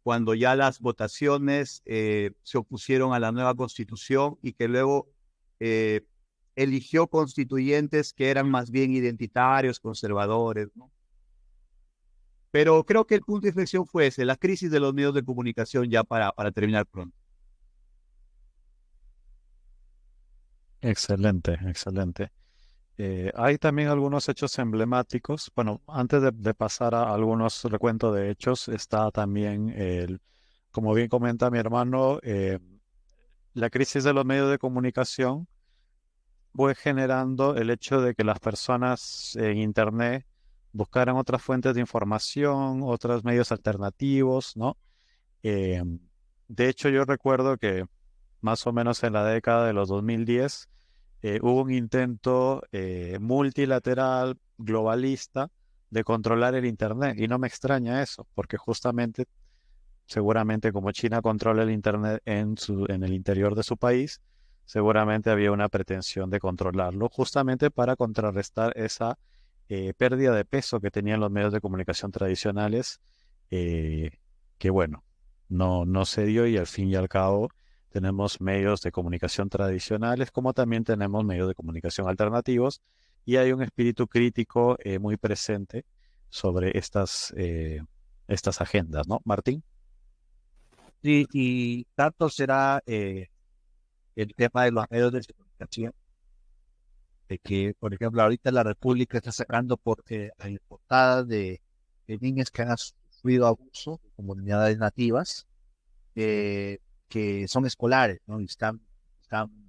cuando ya las votaciones se opusieron a la nueva constitución, y que luego eligió constituyentes que eran más bien identitarios, conservadores, ¿no? Pero creo que el punto de inflexión fue ese, la crisis de los medios de comunicación, ya para terminar pronto. Excelente, excelente. Hay también algunos hechos emblemáticos. Bueno, antes de pasar a algunos recuentos de hechos, está también, como bien comenta mi hermano, la crisis de los medios de comunicación fue generando el hecho de que las personas en Internet buscaran otras fuentes de información, otros medios alternativos, ¿no? Eh, de hecho, yo recuerdo que más o menos en la década de los 2010 hubo un intento multilateral, globalista, de controlar el Internet. Y no me extraña eso, porque justamente, seguramente como China controla el Internet en el interior de su país, seguramente había una pretensión de controlarlo, justamente para contrarrestar esa pérdida de peso que tenían los medios de comunicación tradicionales, eh, que bueno, no se dio, y al fin y al cabo tenemos medios de comunicación tradicionales, como también tenemos medios de comunicación alternativos, y hay un espíritu crítico muy presente sobre estas agendas, ¿no, Martín? Sí, y tanto será el tema de los medios de comunicación, de que, por ejemplo, ahorita la República está sacando portadas de niñas que han sufrido abuso de comunidades nativas que son escolares, ¿no? Y están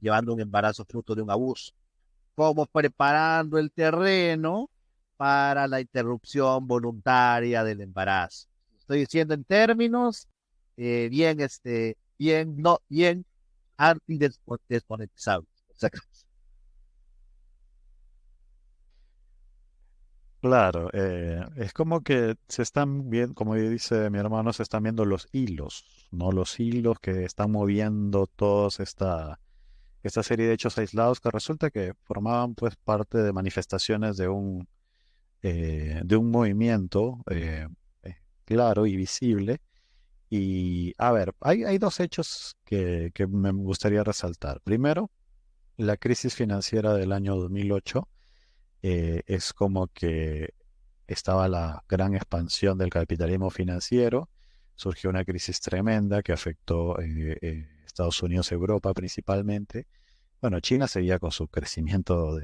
llevando un embarazo fruto de un abuso, como preparando el terreno para la interrupción voluntaria del embarazo. Estoy diciendo en términos bien desmonetizables. O sea, Claro, es como que se están viendo, como dice mi hermano, se están viendo los hilos, ¿no? Los hilos que están moviendo toda esta serie de hechos aislados que resulta que formaban pues parte de manifestaciones de un movimiento claro y visible. Y a ver, hay dos hechos que me gustaría resaltar. Primero, la crisis financiera del año 2008 es como que estaba la gran expansión del capitalismo financiero, surgió una crisis tremenda que afectó Estados Unidos, Europa principalmente. Bueno, China seguía con su crecimiento,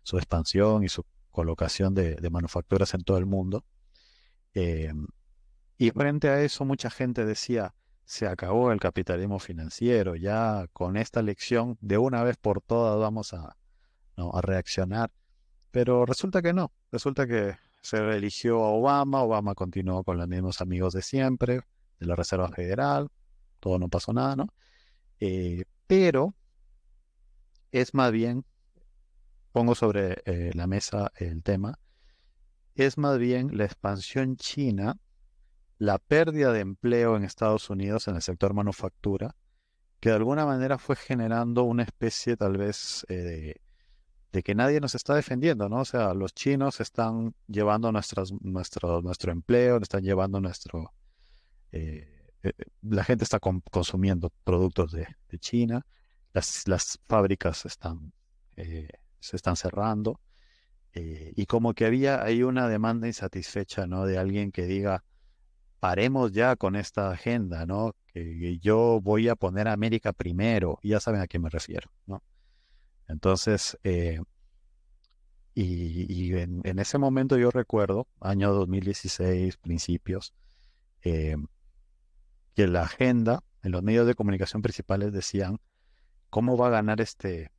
su expansión y su colocación de manufacturas en todo el mundo. Eh, y frente a eso, mucha gente decía, se acabó el capitalismo financiero, ya con esta lección, de una vez por todas vamos ¿no? a reaccionar. Pero resulta que no, resulta que se eligió a Obama, Obama continuó con los mismos amigos de siempre, de la Reserva Federal, todo no pasó nada, ¿no? Pero es más bien, pongo sobre la mesa el tema, es más bien la expansión china, la pérdida de empleo en Estados Unidos en el sector manufactura, que de alguna manera fue generando una especie tal vez de que nadie nos está defendiendo, ¿no? O sea, los chinos están llevando nuestro empleo, están llevando la gente está consumiendo productos de China, las fábricas eh, se están cerrando, y como que había ahí una demanda insatisfecha, ¿no? De alguien que diga, paremos ya con esta agenda, ¿no? Que yo voy a poner a América primero, y ya saben a qué me refiero, ¿no? Entonces, y en ese momento yo recuerdo, año 2016, principios, eh, que la agenda en los medios de comunicación principales decían, ¿cómo va a ganar este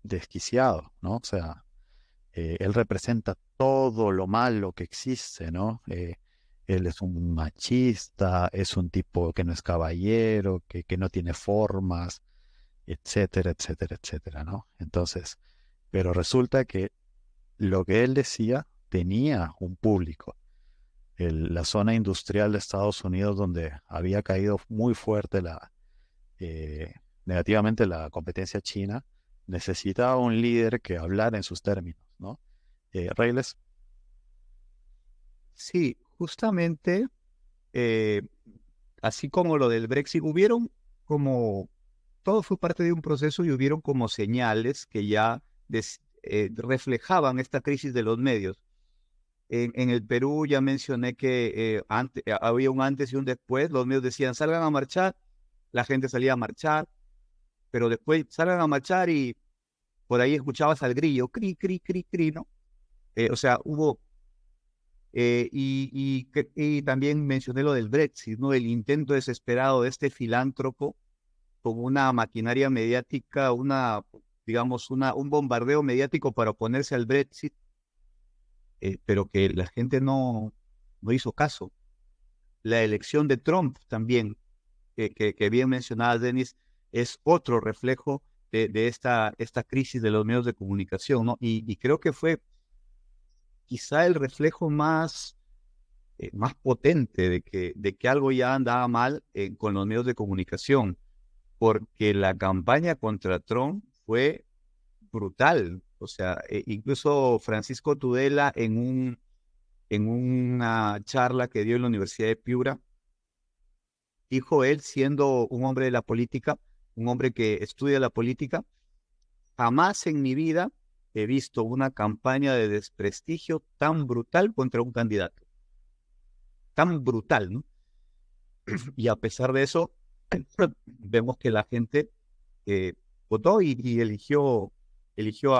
desquiciado? ¿No? O sea, él representa todo lo malo que existe, ¿no? Él es un machista, es un tipo que no es caballero, que no tiene formas, etcétera, etcétera, etcétera, ¿no? Entonces, pero resulta que lo que él decía tenía un público. La zona industrial de Estados Unidos, donde había caído muy fuerte eh, negativamente la competencia china, necesitaba un líder que hablara en sus términos, ¿no? Reyles, Sí, justamente, eh, así como lo del Brexit, hubieron como, todo fue parte de un proceso y hubieron como señales que ya reflejaban esta crisis de los medios. En el Perú ya mencioné que había un antes y un después. Los medios decían salgan a marchar, la gente salía a marchar, pero después salgan a marchar y por ahí escuchabas al grillo, cri, cri, cri, cri, ¿no? O sea, hubo, y también mencioné lo del Brexit, ¿no? El intento desesperado de este filántropo con una maquinaria mediática, digamos, un bombardeo mediático para oponerse al Brexit, pero que la gente no hizo caso. La elección de Trump también, que bien mencionaba Denis, es otro reflejo de esta crisis de los medios de comunicación, ¿no? Y creo que fue quizá el reflejo más potente de que algo ya andaba mal con los medios de comunicación, porque la campaña contra Trump fue brutal. O sea, incluso Francisco Tudela en una charla que dio en la Universidad de Piura, dijo él, siendo un hombre de la política, un hombre que estudia la política, jamás en mi vida he visto una campaña de desprestigio tan brutal contra un candidato. Tan brutal, ¿no? Y a pesar de eso, vemos que la gente eh, votó y eligió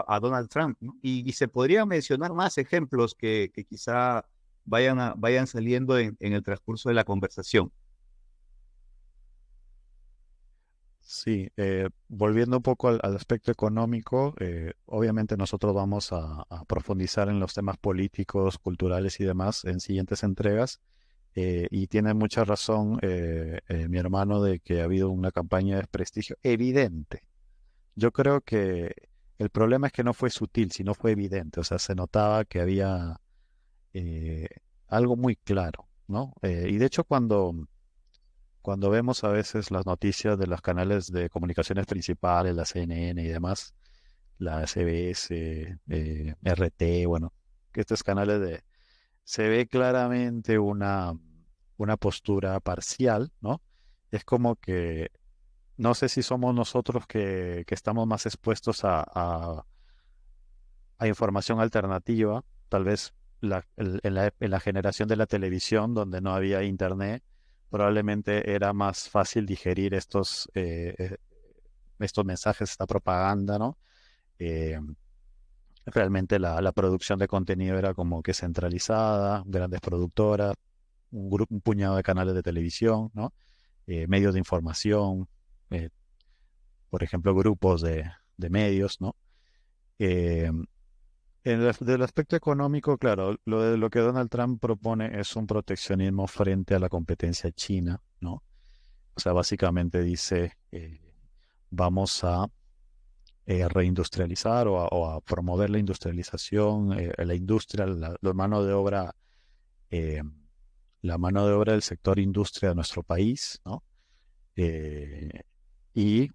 a Donald Trump, ¿no? Y se podrían mencionar más ejemplos que quizá vayan saliendo en el transcurso de la conversación. Sí, volviendo un poco al aspecto económico, obviamente nosotros vamos a profundizar en los temas políticos, culturales y demás en siguientes entregas. Y tiene mucha razón mi hermano de que ha habido una campaña de desprestigio evidente. Yo creo que el problema es que no fue sutil, sino fue evidente. O sea, se notaba que había eh, algo muy claro, ¿no? Y de hecho, cuando vemos a veces las noticias de los canales de comunicaciones principales, la CNN y demás, la CBS, RT, bueno, que estos canales se ve claramente una postura parcial, ¿no? Es como que no sé si somos nosotros que estamos más expuestos a información alternativa, tal vez en la generación de la televisión, donde no había internet, probablemente era más fácil digerir estos mensajes, esta propaganda, ¿no? Eh, Realmente la producción de contenido era como que centralizada, grandes productoras, un puñado de canales de televisión, ¿no? Medios de información, eh, por ejemplo, grupos de medios, ¿no? Eh, del aspecto económico, claro, lo que Donald Trump propone es un proteccionismo frente a la competencia china, ¿no? O sea, básicamente dice, vamos a reindustrializar o a promover la industrialización, la industria, eh, la mano de obra del sector industria de nuestro país, ¿no? Eh, y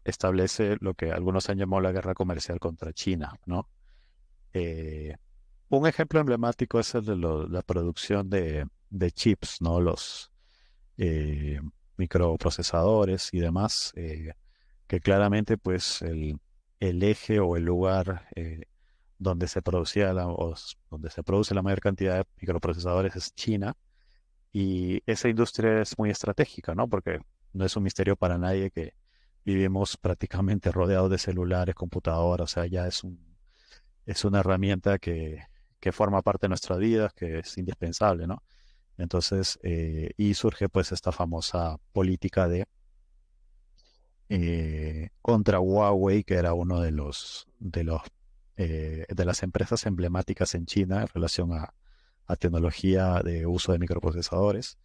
establece lo que algunos han llamado la guerra comercial contra China, ¿no? Eh, un ejemplo emblemático es el de la producción de chips, ¿no? Los eh, microprocesadores y demás, que claramente pues el eje o el lugar donde se producía donde se produce la mayor cantidad de microprocesadores es China, y esa industria es muy estratégica, ¿no? Porque no es un misterio para nadie que vivimos prácticamente rodeados de celulares, computadoras, o sea, ya es una herramienta que forma parte de nuestras vidas, que es indispensable, ¿no? Entonces, y surge pues esta famosa política contra Huawei, que era uno de las empresas emblemáticas en China en relación a tecnología de uso de microprocesadores.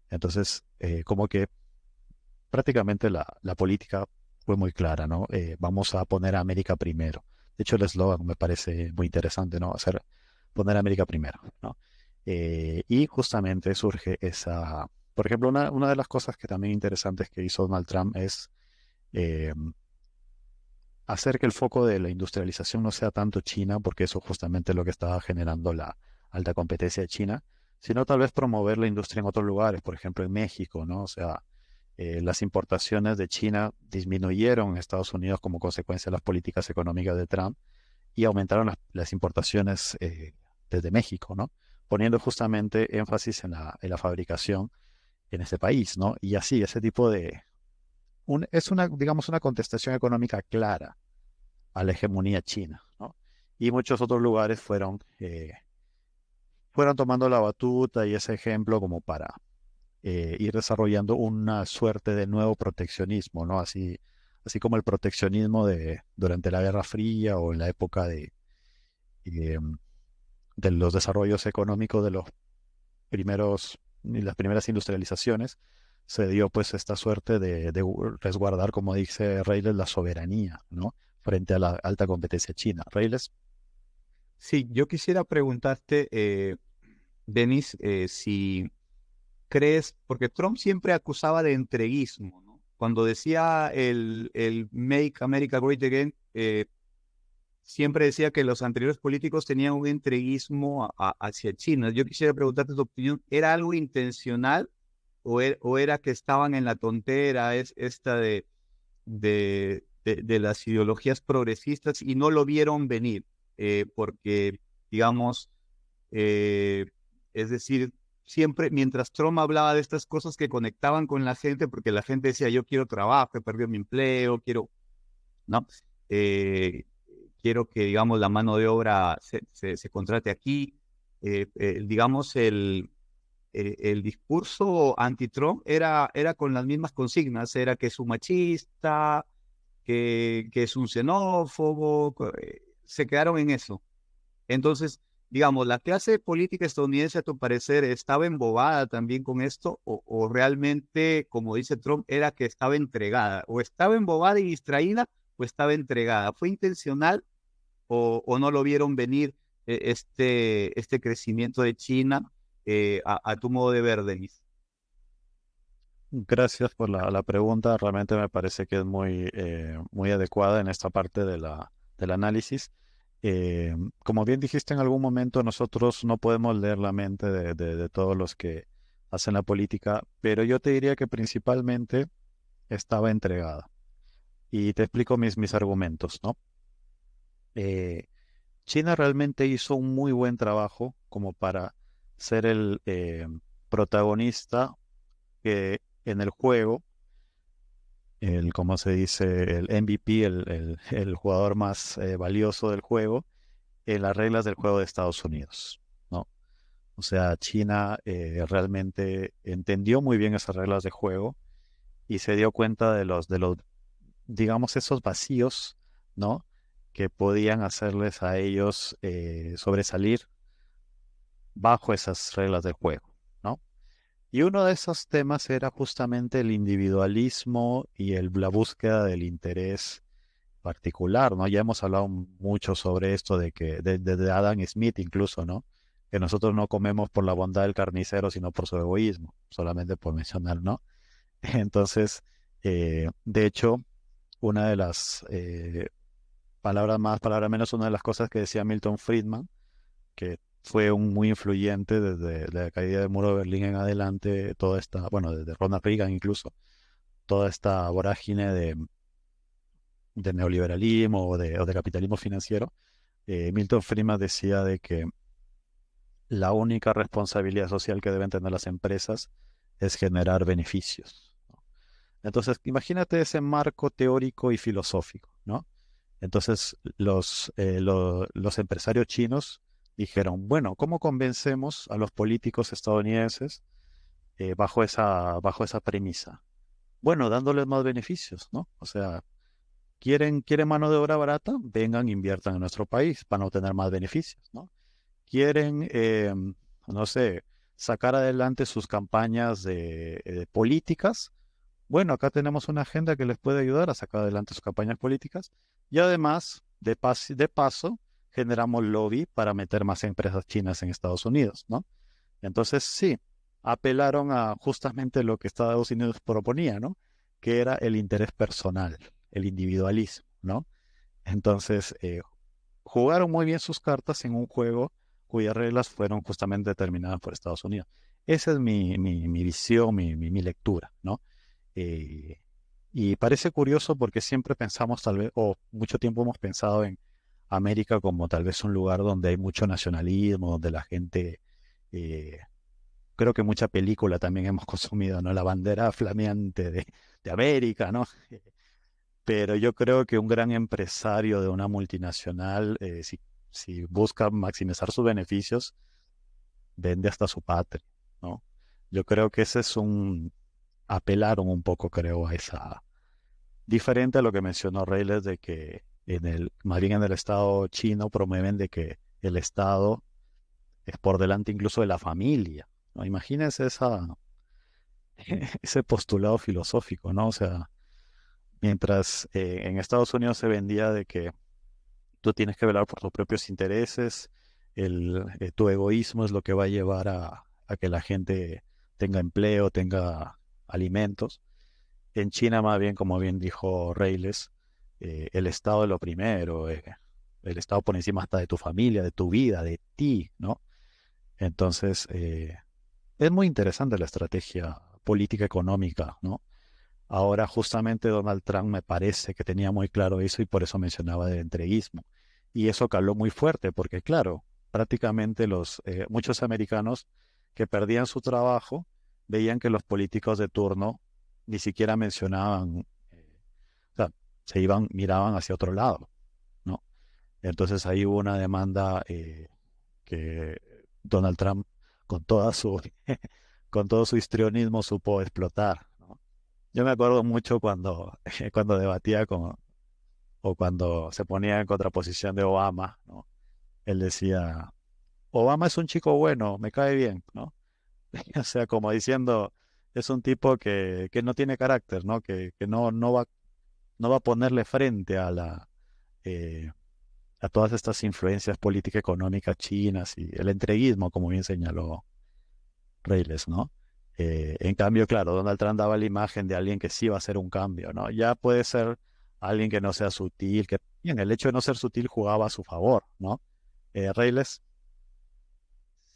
Entonces, como que prácticamente la política fue muy clara, ¿no? Vamos a poner a América primero. De hecho, el eslogan me parece muy interesante, ¿no? Poner a América primero, ¿no? Y justamente surge por ejemplo, una de las cosas que también interesantes que hizo Donald Trump es eh, hacer que el foco de la industrialización no sea tanto China, porque eso justamente es lo que estaba generando la alta competencia de China, sino tal vez promover la industria en otros lugares, por ejemplo en México, ¿no? O sea, las importaciones de China disminuyeron en Estados Unidos como consecuencia de las políticas económicas de Trump y aumentaron las importaciones desde México, ¿no? Poniendo justamente énfasis en la fabricación en este país, ¿no? Y así, ese tipo es digamos, una contestación económica clara a la hegemonía china, ¿no? Y muchos otros lugares fueron tomando la batuta y ese ejemplo como para ir desarrollando una suerte de nuevo proteccionismo, ¿no? Así como el proteccionismo durante la Guerra Fría o en la época eh, de los desarrollos económicos de las primeras industrializaciones, se dio pues esta suerte de resguardar, como dice Reyles, la soberanía, ¿no? Frente a la alta competencia china. Reyles. Sí, yo quisiera preguntarte, Denis, si crees, porque Trump siempre acusaba de entreguismo, ¿no? Cuando decía el Make America Great Again, siempre decía que los anteriores políticos tenían un entreguismo hacia China. Yo quisiera preguntarte tu opinión, ¿era algo intencional o era que estaban en la tontera esta de las ideologías progresistas y no lo vieron venir? Porque, digamos, eh, es decir, siempre mientras Trump hablaba de estas cosas que conectaban con la gente, porque la gente decía, yo quiero trabajo, he perdido mi empleo, ¿no? Eh, quiero que, digamos, la mano de obra se contrate aquí. digamos, el discurso anti-Trump era con las mismas consignas, era que es un machista, que es un xenófobo, se quedaron en eso. Entonces, digamos, ¿la clase política estadounidense, a tu parecer, estaba embobada también con esto o realmente, como dice Trump, era que estaba entregada? ¿O estaba embobada y distraída o estaba entregada? ¿Fue intencional o no lo vieron venir este crecimiento de China a tu modo de ver, Denis? Gracias por la pregunta. Realmente me parece que es muy adecuada en esta parte del análisis. Como bien dijiste en algún momento, nosotros no podemos leer la mente de todos los que hacen la política, pero yo te diría que principalmente estaba entregada. Y te explico mis argumentos, ¿no? Eh, China realmente hizo un muy buen trabajo como para ser el protagonista en el juego, como se dice, el MVP, el jugador más valioso del juego, en las reglas del juego de Estados Unidos, ¿no? O sea, China realmente entendió muy bien esas reglas de juego y se dio cuenta de los, digamos, esos vacíos, ¿no? Que podían hacerles a ellos sobresalir bajo esas reglas del juego, ¿no? Y uno de esos temas era justamente el individualismo y la búsqueda del interés particular, ¿no? Ya hemos hablado mucho sobre esto de Adam Smith incluso, ¿no? Que nosotros no comemos por la bondad del carnicero, sino por su egoísmo, solamente por mencionar, ¿no? Entonces, de hecho, una de las palabras más, palabras menos, una de las cosas que decía Milton Friedman, que fue muy influyente desde la caída del muro de Berlín en adelante, toda esta, bueno, desde Ronald Reagan incluso, toda esta vorágine de neoliberalismo o de capitalismo financiero. Milton Friedman decía de que la única responsabilidad social que deben tener las empresas es generar beneficios, ¿no? Entonces, imagínate ese marco teórico y filosófico, ¿no? Entonces, los empresarios chinos dijeron, bueno, ¿cómo convencemos a los políticos estadounidenses bajo esa premisa? Bueno, dándoles más beneficios, ¿no? O sea, ¿quieren mano de obra barata? Vengan, inviertan en nuestro país, van a obtener más beneficios, ¿no? ¿Quieren, no sé, sacar adelante sus campañas de políticas? Bueno, acá tenemos una agenda que les puede ayudar a sacar adelante sus campañas políticas y además, de paso, generamos lobby para meter más empresas chinas en Estados Unidos, ¿no? Entonces, sí, apelaron a justamente lo que Estados Unidos proponía, ¿no? Que era el interés personal, el individualismo, ¿no? Entonces, jugaron muy bien sus cartas en un juego cuyas reglas fueron justamente determinadas por Estados Unidos. Esa es mi visión, mi lectura, ¿no? Eh, y parece curioso porque siempre pensamos tal vez, o mucho tiempo hemos pensado en América como tal vez un lugar donde hay mucho nacionalismo, donde la gente, eh, creo que mucha película también hemos consumido, ¿no? La bandera flameante de América, ¿no? Pero yo creo que un gran empresario de una multinacional, si busca maximizar sus beneficios, vende hasta su patria, ¿no? Yo creo que ese es apelaron un poco, creo, a esa, diferente a lo que mencionó Reyes de que más bien en el Estado chino promueven de que el Estado es por delante incluso de la familia, ¿no? Imagínense ese postulado filosófico, ¿no? O sea, mientras en Estados Unidos se vendía de que tú tienes que velar por tus propios intereses, tu egoísmo es lo que va a llevar a que la gente tenga empleo, tenga alimentos. En China, más bien, como bien dijo Reyles, el Estado es lo primero, el Estado por encima hasta de tu familia, de tu vida, de ti, ¿no? Entonces, es muy interesante la estrategia política económica, ¿no? Ahora, justamente Donald Trump me parece que tenía muy claro eso y por eso mencionaba el entreguismo. Y eso caló muy fuerte, porque claro, prácticamente muchos americanos que perdían su trabajo veían que los políticos de turno ni siquiera mencionaban, o sea, miraban hacia otro lado, ¿no? Entonces ahí hubo una demanda que Donald Trump, con toda su, con todo su histrionismo, supo explotar, ¿no? Yo me acuerdo mucho cuando, cuando debatía o cuando se ponía en contraposición de Obama, ¿no? Él decía, Obama es un chico bueno, me cae bien, ¿no? O sea, como diciendo, es un tipo que no tiene carácter, ¿no? Que no va a ponerle frente eh, a todas estas influencias políticas económicas chinas y el entreguismo, como bien señaló Reyes, ¿no? En cambio, claro, Donald Trump daba la imagen de alguien que sí va a hacer un cambio, ¿no? Ya puede ser alguien que no sea sutil, que bien, el hecho de no ser sutil jugaba a su favor, ¿no? Reyes,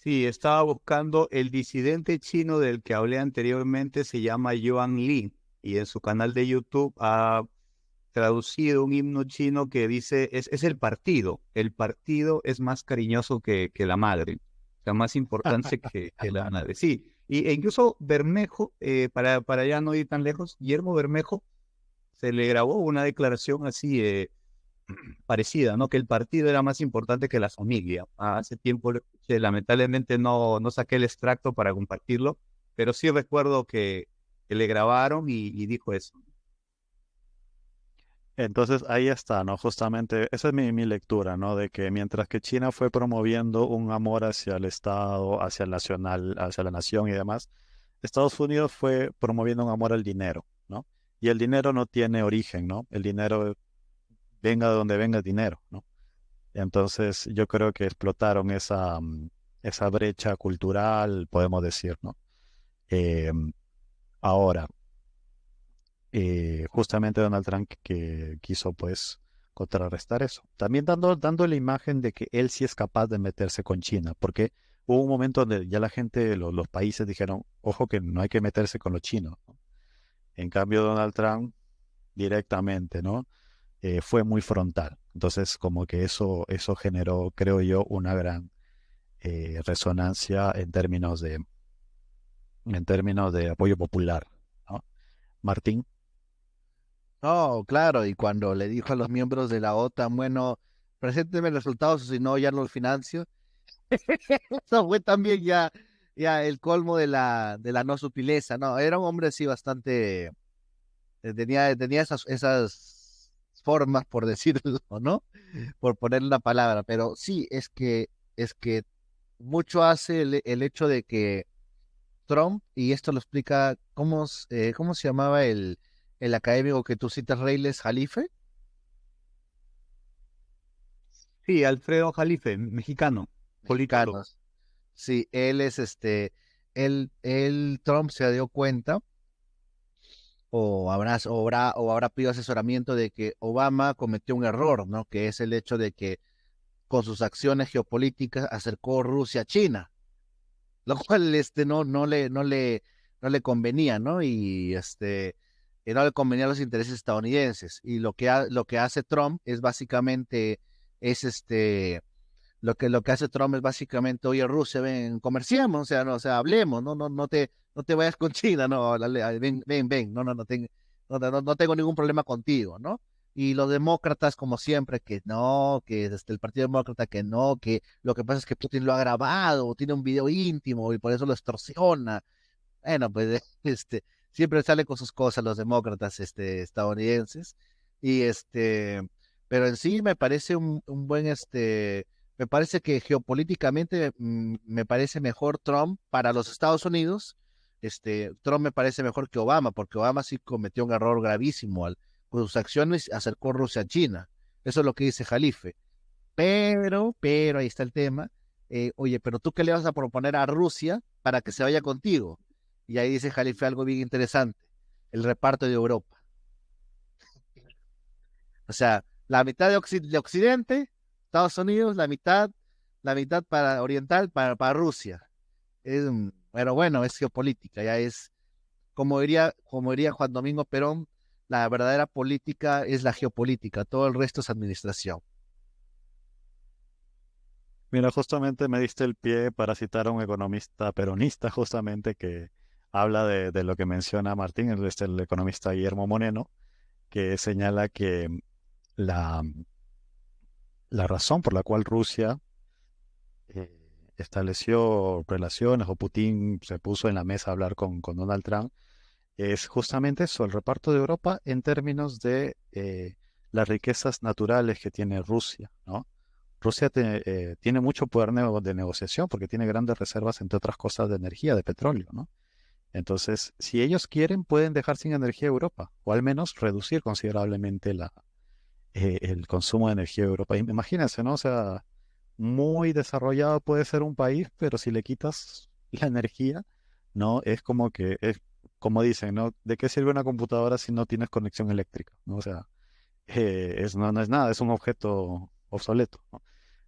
Sí, estaba buscando el disidente chino del que hablé anteriormente, se llama Yuan Li, y en su canal de YouTube ha traducido un himno chino que dice, es el partido es más cariñoso que la madre, o sea, más importante que la madre. Sí, e incluso Bermejo, para ya no ir tan lejos, Guillermo Bermejo se le grabó una declaración así parecida, ¿no? Que el partido era más importante que la familia. Hace tiempo lo escuché, lamentablemente no saqué el extracto para compartirlo, pero sí recuerdo que le grabaron y dijo eso. entonces ahí está, ¿no? Justamente, esa es mi lectura, ¿no? De que mientras que China fue promoviendo un amor hacia el Estado, hacia el nacional, hacia la nación y demás, Estados Unidos fue promoviendo un amor al dinero, ¿no? Y el dinero no tiene origen, ¿no? El dinero, venga de donde venga el dinero, ¿no? Entonces yo creo que explotaron esa brecha cultural, podemos decir, ¿no? Eh, ahora, justamente Donald Trump que quiso pues contrarrestar eso. También dando la imagen de que él sí es capaz de meterse con China, porque hubo un momento donde ya la gente, los países dijeron, ojo que no hay que meterse con los chinos, ¿no? En cambio, Donald Trump directamente, ¿no? Fue muy frontal. Entonces, como que eso generó, creo yo, una gran resonancia en términos de apoyo popular, ¿no? Martín. No, claro, y cuando le dijo a los miembros de la OTAN, bueno, preséntenme resultados, o si no, ya no los financio. Eso fue también ya el colmo de la no sutileza, ¿no? Era un hombre así bastante, tenía esas formas, por decirlo, ¿no? Por ponerle una palabra, pero sí, es que mucho hace el hecho de que Trump, y esto lo explica, ¿cómo se llamaba el académico que tú citas, Reyles Jalife? Sí, Alfredo Jalife, mexicano, politólogo. Mexicanos. Sí, él es Trump se dio cuenta o habrá pedido asesoramiento de que Obama cometió un error, ¿no? Que es el hecho de que con sus acciones geopolíticas acercó Rusia a China, lo cual no le convenía, ¿no? Y no le convenía a los intereses estadounidenses. Y lo que hace Trump es básicamente, es lo que hace Trump es básicamente, oye, Rusia, ven, comerciemos, o sea, no, o sea, hablemos, no te vayas con China, no, ven, ven, ven, no tengo ningún problema contigo, ¿no? Y los demócratas, como siempre, que no, que desde el Partido Demócrata, que no, que lo que pasa es que Putin lo ha grabado, tiene un video íntimo y por eso lo extorsiona. Bueno, pues siempre sale con sus cosas los demócratas estadounidenses. Y pero en sí me parece un buen me parece que geopolíticamente me parece mejor Trump para los Estados Unidos. Trump me parece mejor que Obama, porque Obama sí cometió un error gravísimo con sus acciones acercó Rusia a China. Eso es lo que dice Jalife. Pero ahí está el tema. Oye, pero tú qué le vas a proponer a Rusia para que se vaya contigo. Y ahí dice Jalife algo bien interesante, el reparto de Europa. O sea, la mitad de Occidente, Estados Unidos, la mitad para oriental para Rusia. Pero bueno, es geopolítica, ya es, como diría Juan Domingo Perón, la verdadera política es la geopolítica, todo el resto es administración. Mira, justamente me diste el pie para citar a un economista peronista, justamente que habla de lo que menciona Martín, el economista Guillermo Moreno, que señala que la, la razón por la cual Rusia estableció relaciones o Putin se puso en la mesa a hablar con Donald Trump, es justamente eso, el reparto de Europa en términos de las riquezas naturales que tiene Rusia, ¿no? Rusia tiene mucho poder de negociación porque tiene grandes reservas, entre otras cosas, de energía, de petróleo, ¿no? Entonces, si ellos quieren, pueden dejar sin energía a Europa, o al menos reducir considerablemente el consumo de energía de Europa. Imagínense, ¿no? O sea, muy desarrollado puede ser un país, pero si le quitas la energía, ¿no? Es como que, es como dicen, ¿no? ¿De qué sirve una computadora si no tienes conexión eléctrica? ¿No? O sea, no es nada, es un objeto obsoleto, ¿no?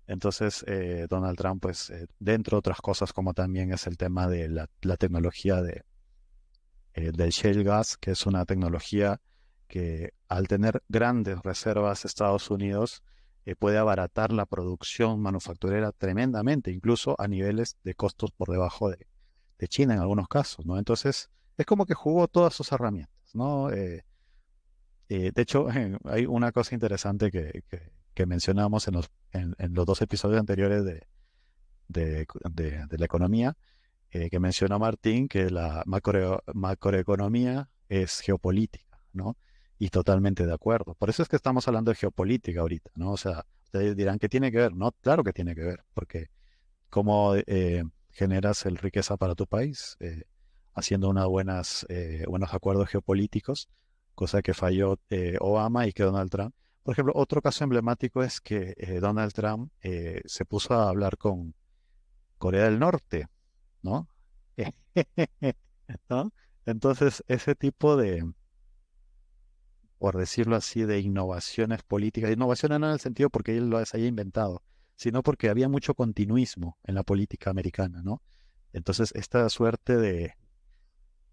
Entonces, Donald Trump, pues, dentro de otras cosas, como también es el tema de la tecnología del shale gas, que es una tecnología que al tener grandes reservas Estados Unidos, puede abaratar la producción manufacturera tremendamente, incluso a niveles de costos por debajo de China en algunos casos, ¿no? Entonces, es como que jugó todas sus herramientas, ¿no? De hecho, hay una cosa interesante que mencionamos en los dos episodios anteriores de la economía, que mencionó Martín, que la macroeconomía es geopolítica, ¿no? Y totalmente de acuerdo. Por eso es que estamos hablando de geopolítica ahorita, ¿no? O sea, ustedes dirán, ¿qué tiene que ver? No, claro que tiene que ver, porque cómo generas el riqueza para tu país, haciendo buenos acuerdos geopolíticos, cosa que falló Obama y que Donald Trump. Por ejemplo, otro caso emblemático es que Donald Trump se puso a hablar con Corea del Norte, ¿no? ¿No? Entonces, ese tipo por decirlo así, de innovaciones políticas, innovaciones no en el sentido porque él las haya inventado, sino porque había mucho continuismo en la política americana, ¿no? Entonces, esta suerte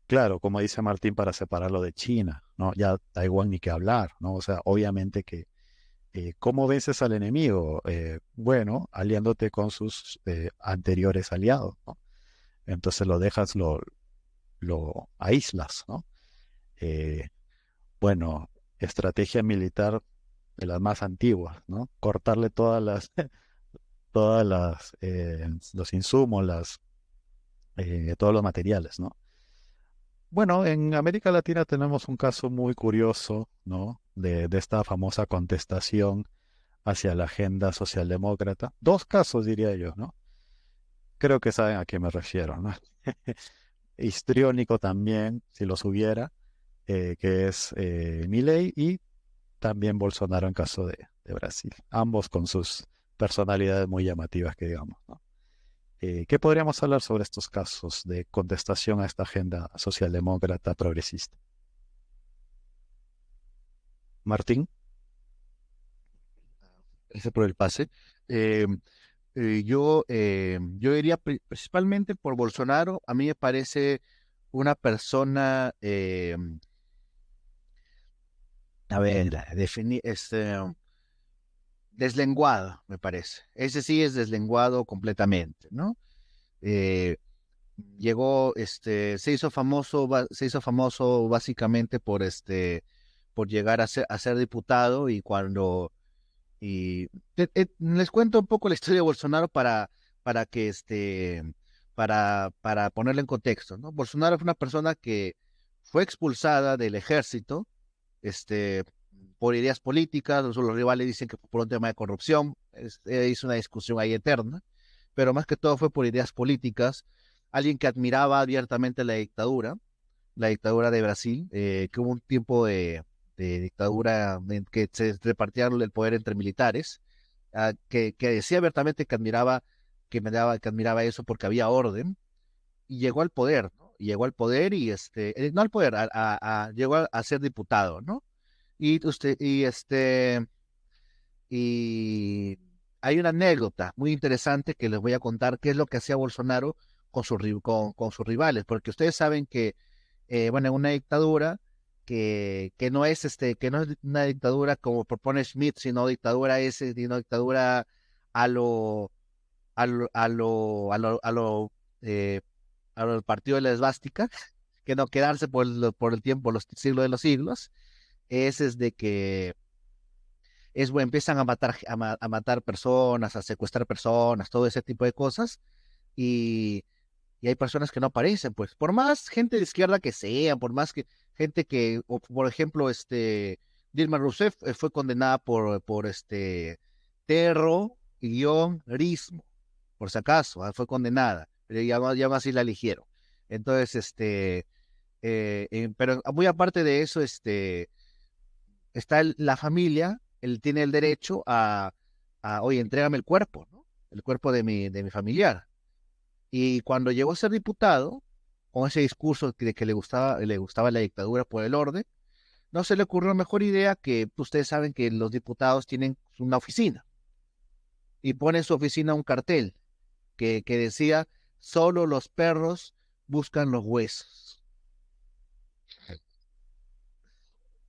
claro, como dice Martín, para separarlo de China, ¿no? Ya Taiwán ni qué hablar, ¿no? O sea, obviamente que, ¿cómo vences al enemigo? Bueno, aliándote con sus anteriores aliados, ¿no? Entonces lo dejas, lo aíslas, ¿no? Eh, bueno, estrategia militar de las más antiguas, ¿no? Cortarle los insumos, todos los materiales, ¿no? Bueno, en América Latina tenemos un caso muy curioso, ¿no? De esta famosa contestación hacia la agenda socialdemócrata. Dos casos, diría yo, ¿no? Creo que saben a qué me refiero, ¿no? Histriónico también, si los hubiera, que es Milei y también Bolsonaro en caso de Brasil. Ambos con sus personalidades muy llamativas, que digamos, ¿no? ¿Qué podríamos hablar sobre estos casos de contestación a esta agenda socialdemócrata progresista? Martín. Gracias por el pase. Eh, yo diría principalmente por Bolsonaro. A mí me parece una persona, a ver, deslenguado, me parece. Ese sí es deslenguado completamente, ¿no? Eh, llegó, se hizo famoso básicamente por llegar a ser diputado y y les cuento un poco la historia de Bolsonaro para que para ponerlo en contexto, ¿no? Bolsonaro fue una persona que fue expulsada del ejército, este, por ideas políticas, los rivales dicen que fue por un tema de corrupción, hizo una discusión ahí eterna, pero más que todo fue por ideas políticas, alguien que admiraba abiertamente la dictadura de Brasil, que hubo un tiempo de dictadura en que se repartieron el poder entre militares, que decía abiertamente que que admiraba eso porque había orden, y llegó al poder, ¿no? Y llegó al poder y no al poder, llegó a ser diputado, ¿no? Y usted, y hay una anécdota muy interesante que les voy a contar, qué es lo que hacía Bolsonaro con sus rivales, porque ustedes saben que, bueno, en una dictadura que no es que no es una dictadura como propone Schmidt, sino dictadura a lo, a lo, a lo, a lo, a lo, eh, a lo del partido de la esvástica, que no quedarse por el tiempo, los siglos de los siglos, es de que bueno, empiezan a matar personas, a secuestrar personas, todo ese tipo de cosas, y, y hay personas que no aparecen, pues, por más gente de izquierda que sea, por más que gente que, o, por ejemplo, Dilma Rousseff fue condenada por terrorismo, por si acaso, fue condenada, pero ya más así la eligieron. Entonces, pero muy aparte de eso, está la familia, él tiene el derecho oye, entrégame el cuerpo, ¿no? El cuerpo de mi familiar. Y cuando llegó a ser diputado, con ese discurso de que le gustaba la dictadura por el orden, no se le ocurrió mejor idea que ustedes saben que los diputados tienen una oficina y pone en su oficina un cartel que decía, solo los perros buscan los huesos.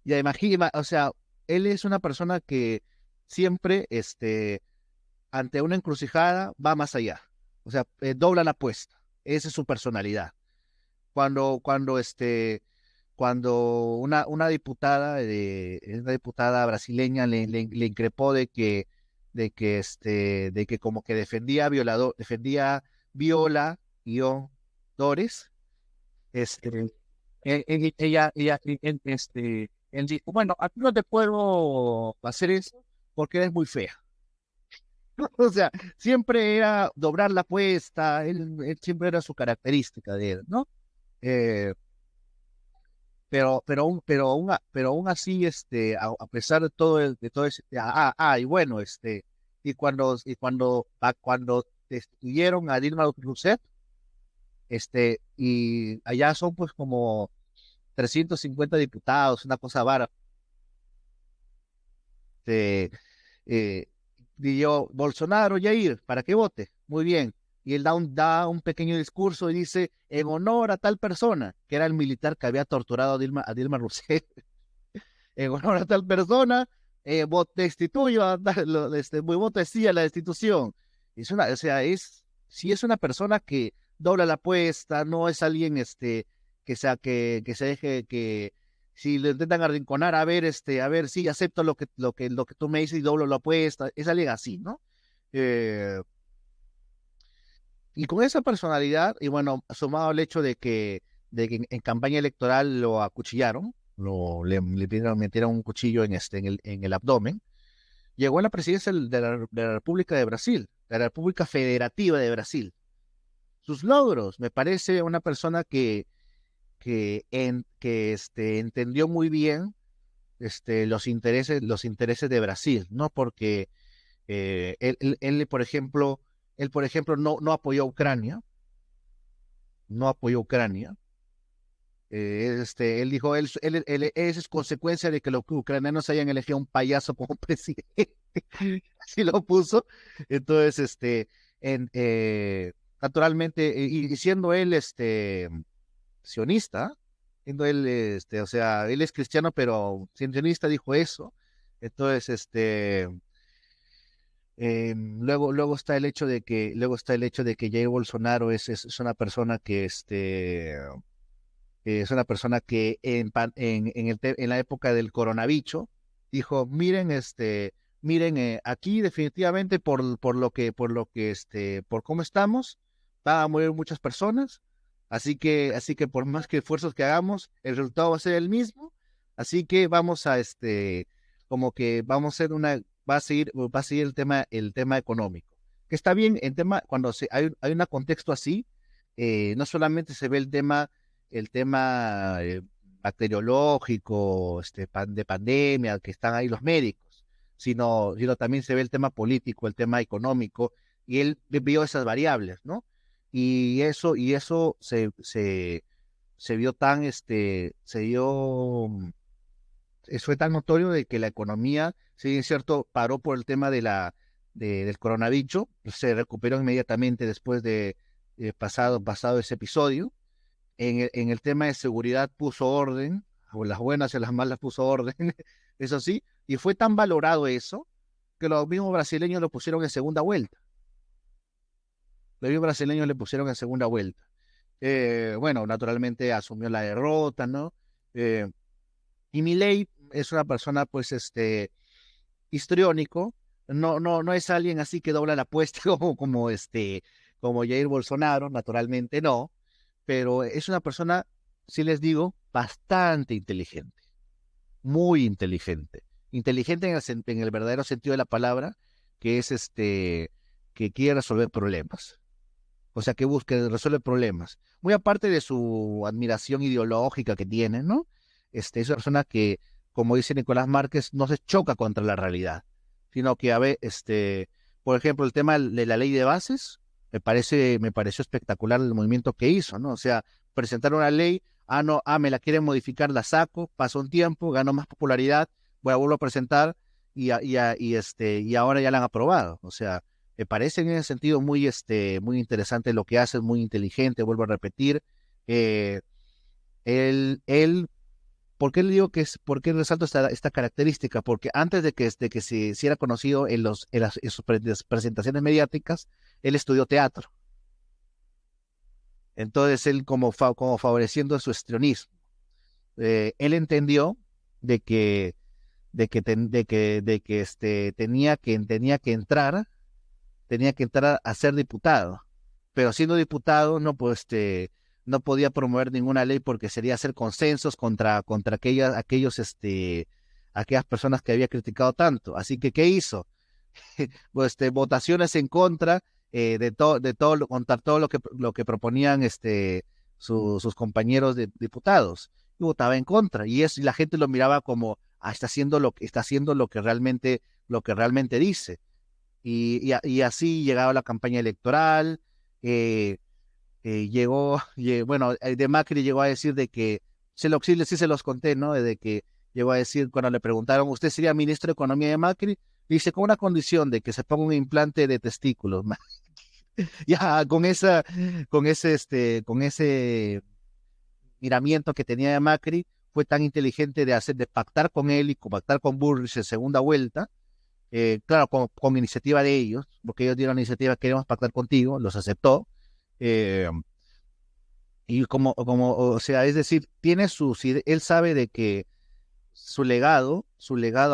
Ya imagina, o sea, él es una persona que siempre, ante una encrucijada, va más allá. O sea, dobla la apuesta. Esa es su personalidad. Cuando una diputada brasileña le increpó de que como que defendía violadores, él dijo, bueno, aquí no te puedo hacer eso porque eres muy fea. O sea, siempre era doblar la apuesta, él siempre era su característica de él, ¿no? Eh, pero aún así, a pesar de todo ese, y bueno, cuando destituyeron a Dilma Rousseff, y allá son pues como 350 diputados, una cosa vara, este, eh, y yo, Bolsonaro, Jair, para que vote, muy bien. Y él da un pequeño discurso y dice, en honor a tal persona, que era el militar que había torturado a Dilma Rousseff, en honor a tal persona, destituyo muy voto sí a la destitución. O sea, si es una persona que dobla la apuesta, no es alguien que se deje que si le intentan arrinconar, a ver, sí, acepto lo que tú me dices y doblo la apuesta, es alguien así, ¿no? Eh, y con esa personalidad, y bueno, sumado al hecho de que en campaña electoral lo acuchillaron, le metieron un cuchillo en el abdomen, llegó a la presidencia de la República de Brasil, de la República Federativa de Brasil. Sus logros, me parece una persona que entendió muy bien los intereses de Brasil, ¿no? Porque él, por ejemplo, no apoyó a Ucrania, no apoyó a Ucrania. Él dijo, eso es consecuencia de que los ucranianos hayan elegido a un payaso como presidente. Así lo puso. Entonces, naturalmente, y siendo él sionista, siendo él, o sea, él es cristiano, pero siendo sionista dijo eso. Entonces, luego está el hecho de que Jair Bolsonaro es una persona que en la época del coronavirus dijo, miren, aquí definitivamente por cómo estamos, van a morir muchas personas, así que por más que esfuerzos que hagamos, el resultado va a ser el mismo, así que vamos como que vamos a hacer va a seguir el tema económico, que está bien cuando hay un contexto así, no solamente se ve el tema bacteriológico, de pandemia, que están ahí los médicos, sino también se ve el tema político, el tema económico, y él vio esas variables, ¿no? Y eso se vio fue tan notorio de que la economía, si bien es cierto, paró por el tema del coronavirus, se recuperó inmediatamente después de pasado ese episodio. En el tema de seguridad puso orden, o las buenas y las malas puso orden, eso sí, y fue tan valorado eso que los mismos brasileños lo pusieron en segunda vuelta. Los mismos brasileños le pusieron en segunda vuelta. Bueno, naturalmente asumió la derrota, ¿no? Eh, y Milei es una persona, pues, histriónico, no es alguien así que dobla la apuesta como Jair Bolsonaro, naturalmente no, pero es una persona, sí les digo, bastante inteligente, muy inteligente. Inteligente en el verdadero sentido de la palabra, que es que quiere resolver problemas. O sea, que busque resolver problemas. Muy aparte de su admiración ideológica que tiene, ¿no? Es una persona que, como dice Nicolás Márquez, no se choca contra la realidad, sino que, a ver, por ejemplo, el tema de la ley de bases, me pareció espectacular el movimiento que hizo, ¿no? O sea, presentar una ley, no, me la quieren modificar, la saco, pasa un tiempo, gano más popularidad, vuelvo a presentar y ahora ya la han aprobado. O sea, me parece en ese sentido muy interesante lo que hace, es muy inteligente, vuelvo a repetir. Eh, él, ¿por qué le digo por qué resalto esta característica? Porque antes de que se hiciera conocido en sus presentaciones mediáticas, él estudió teatro. Entonces él como favoreciendo su histrionismo. Él entendió de que, tenía que entrar a ser diputado, pero siendo diputado no podía promover ninguna ley porque sería hacer consensos contra aquellas personas que había criticado tanto. Así que, ¿qué hizo? Votaciones en contra contra todo lo que proponían sus compañeros diputados, y votaba en contra, y la gente lo miraba como, está haciendo lo que realmente dice. Y así llegaba la campaña electoral. eh, bueno, de Macri llegó a decir de que, sí se los conté, ¿no? De que llegó a decir, cuando le preguntaron, ¿usted sería ministro de Economía de Macri? Dice, con una condición de que se ponga un implante de testículos. Ya con ese miramiento que tenía de Macri, fue tan inteligente de pactar con él y pactar con Bullrich en segunda vuelta. Claro, con iniciativa de ellos, porque ellos dieron la iniciativa, queremos pactar contigo, los aceptó. eh, y o sea, es decir, él sabe de que su legado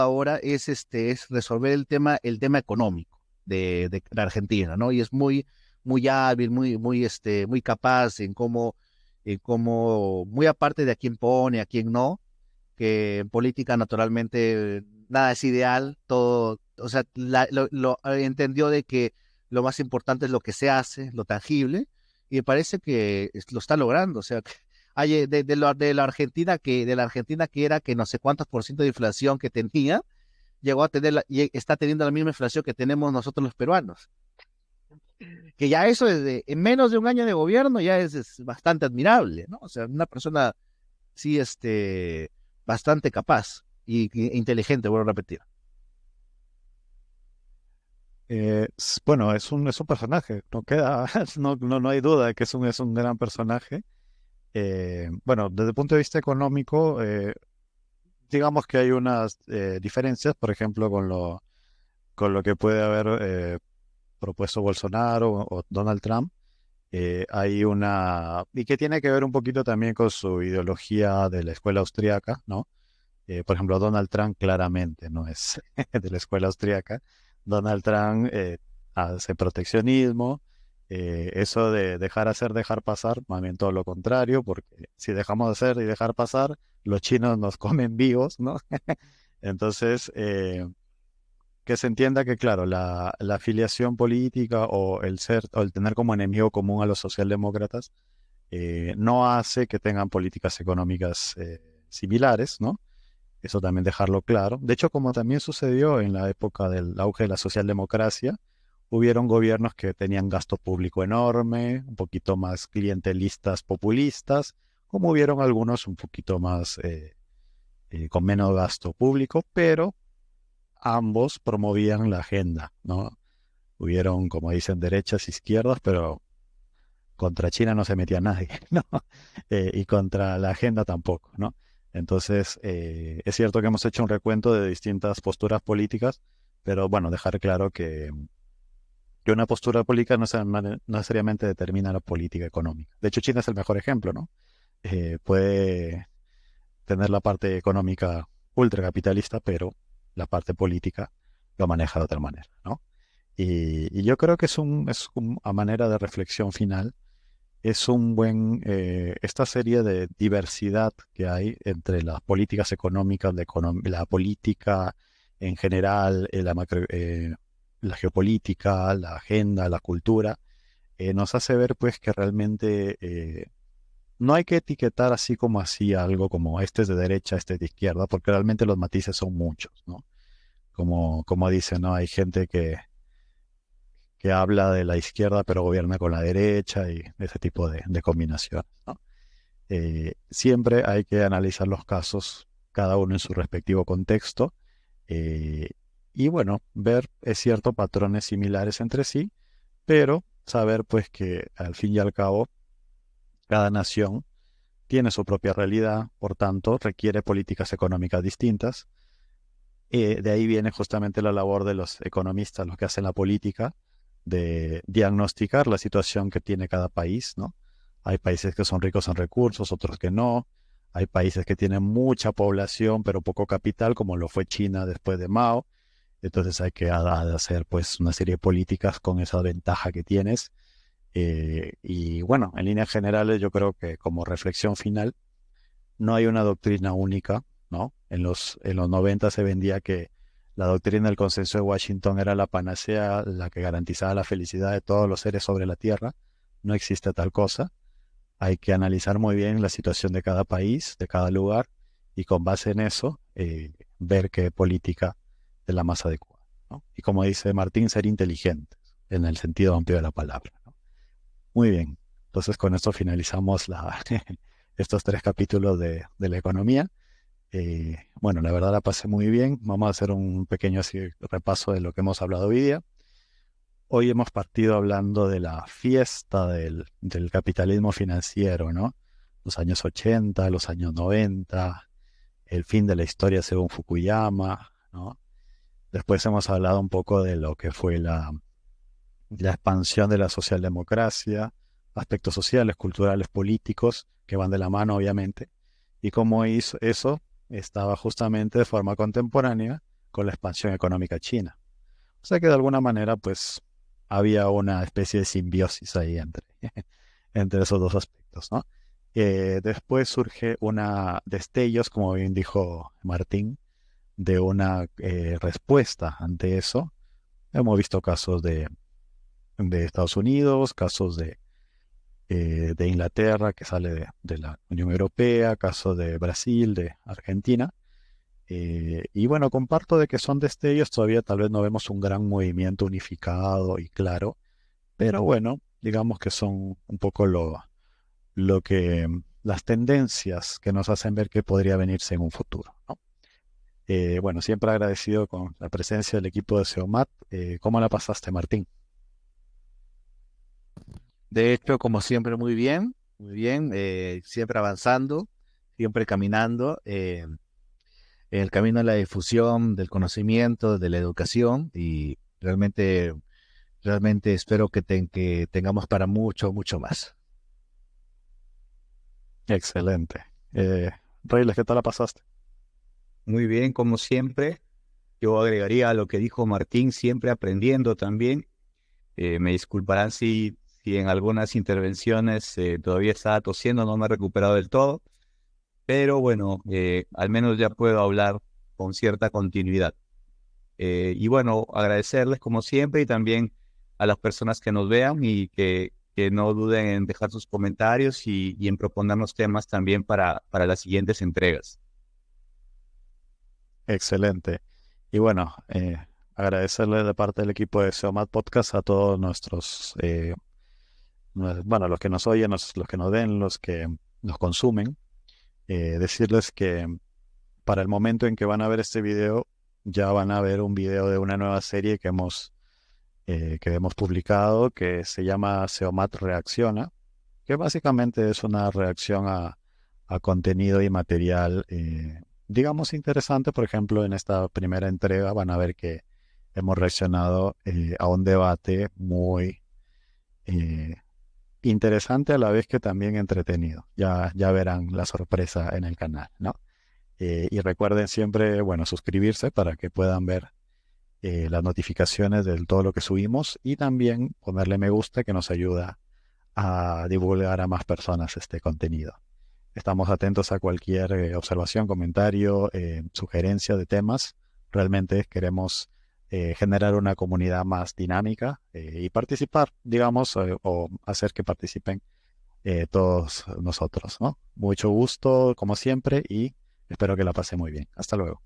ahora es resolver el tema económico de la Argentina, ¿no? Y es muy, muy hábil, muy capaz muy aparte de a quién pone, a quién no, que en política naturalmente nada es ideal, todo, o sea, entendió de que lo más importante es lo que se hace, lo tangible, y me parece que lo está logrando. O sea, de la Argentina que era que no sé cuántos por ciento de inflación que tenía, llegó a tener y está teniendo la misma inflación que tenemos nosotros los peruanos. Que ya eso en menos de un año de gobierno ya es bastante admirable, ¿no? O sea, una persona sí, bastante capaz y inteligente, vuelvo a repetir. Bueno, es un personaje, no queda, no hay duda de que es un gran personaje. Bueno, desde el punto de vista económico, digamos que hay unas diferencias, por ejemplo, con lo que puede haber propuesto Bolsonaro o Donald Trump. Y que tiene que ver un poquito también con su ideología de la escuela austríaca, ¿no? Por ejemplo, Donald Trump claramente no es de la escuela austríaca. Donald Trump hace proteccionismo, eso de dejar hacer, dejar pasar, más bien todo lo contrario, porque si dejamos de hacer y dejar pasar, los chinos nos comen vivos, ¿no? Entonces, que se entienda que, claro, la afiliación política o el tener como enemigo común a los socialdemócratas no hace que tengan políticas económicas similares, ¿no? Eso también dejarlo claro. De hecho, como también sucedió en la época del auge de la socialdemocracia, hubieron gobiernos que tenían gasto público enorme, un poquito más clientelistas, populistas, como hubieron algunos un poquito más con menos gasto público, pero ambos promovían la agenda, ¿no? Hubieron, como dicen, derechas, izquierdas, pero contra China no se metía nadie, ¿no? Y contra la agenda tampoco, ¿no? Entonces, es cierto que hemos hecho un recuento de distintas posturas políticas, pero bueno, dejar claro que una postura política no necesariamente determina la política económica. De hecho, China es el mejor ejemplo, ¿no? Puede tener la parte económica ultracapitalista, pero la parte política lo maneja de otra manera, ¿no? Y yo creo que a manera de reflexión final, es un buen, esta serie de diversidad que hay entre las políticas económicas, la política en general, la geopolítica, la agenda, la cultura, nos hace ver pues que realmente no hay que etiquetar así como así algo como este es de derecha, este es de izquierda, porque realmente los matices son muchos, ¿no? Como dicen, ¿no? Hay gente que habla de la izquierda pero gobierna con la derecha y ese tipo de combinaciones, ¿no? Siempre hay que analizar los casos, cada uno en su respectivo contexto, eh, y bueno, ver, es cierto, patrones similares entre sí, pero saber pues que al fin y al cabo cada nación tiene su propia realidad, por tanto requiere políticas económicas distintas. De ahí viene justamente la labor de los economistas, los que hacen la política, de diagnosticar la situación que tiene cada país, ¿no? Hay países que son ricos en recursos, otros que no. Hay países que tienen mucha población pero poco capital, como lo fue China después de Mao. Entonces hay que hacer pues una serie de políticas con esa ventaja que tienes. Y bueno, en líneas generales yo creo que como reflexión final, no hay una doctrina única, ¿no? En los 90 se vendía que la doctrina del consenso de Washington era la panacea, la que garantizaba la felicidad de todos los seres sobre la Tierra. No existe tal cosa. Hay que analizar muy bien la situación de cada país, de cada lugar, y con base en eso, ver qué política es la más adecuada, ¿no? Y como dice Martín, ser inteligentes, en el sentido amplio de la palabra, ¿no? Muy bien. Entonces con esto finalizamos estos 3 capítulos de la economía. Bueno, la verdad la pasé muy bien. Vamos a hacer un pequeño así repaso de lo que hemos hablado hoy día. Hoy hemos partido hablando de la fiesta del capitalismo financiero, ¿no? Los años 80, los años 90, el fin de la historia según Fukuyama, ¿no? Después hemos hablado un poco de lo que fue la expansión de la socialdemocracia, aspectos sociales, culturales, políticos, que van de la mano, obviamente, y cómo eso estaba justamente de forma contemporánea con la expansión económica china. O sea que de alguna manera, pues, había una especie de simbiosis ahí entre esos dos aspectos, ¿no? Después surge destellos, como bien dijo Martín, de una respuesta ante eso. Hemos visto casos de Estados Unidos, casos de Inglaterra, que sale de la Unión Europea, casos de Brasil, de Argentina. Y bueno, comparto de que son destellos, todavía tal vez no vemos un gran movimiento unificado y claro, pero bueno, digamos que son un poco las tendencias que nos hacen ver que podría venirse en un futuro, ¿no? Bueno, siempre agradecido con la presencia del equipo de SEOMAT. ¿Cómo la pasaste, Martín? De hecho, como siempre, muy bien, siempre avanzando, siempre caminando en el camino de la difusión del conocimiento, de la educación y realmente espero que tengamos para mucho, mucho más. Excelente. Reyles, ¿qué tal la pasaste? Muy bien, como siempre. Yo agregaría a lo que dijo Martín, siempre aprendiendo también. Me disculparán si en algunas intervenciones todavía estaba tosiendo, no me he recuperado del todo, pero bueno, al menos ya puedo hablar con cierta continuidad. Y bueno, agradecerles como siempre y también a las personas que nos vean y que no duden en dejar sus comentarios y en proponernos temas también para las siguientes entregas. Excelente. Y bueno, agradecerle de parte del equipo de SEOMAT Podcast a todos bueno, los que nos oyen, los que nos ven, los que nos consumen. Decirles que para el momento en que van a ver este video, ya van a ver un video de una nueva serie que hemos publicado, que se llama SEOMAT Reacciona, que básicamente es una reacción a contenido y material, digamos, interesante. Por ejemplo, en esta primera entrega van a ver que hemos reaccionado a un debate muy eh, interesante, a la vez que también entretenido. Ya verán la sorpresa en el canal, ¿no? Y recuerden siempre, bueno, suscribirse para que puedan ver las notificaciones de todo lo que subimos y también ponerle me gusta que nos ayuda a divulgar a más personas este contenido. Estamos atentos a cualquier observación, comentario, sugerencia de temas. Realmente queremos generar una comunidad más dinámica y participar, digamos, o hacer que participen todos nosotros, ¿no? Mucho gusto, como siempre, y espero que la pase muy bien. Hasta luego.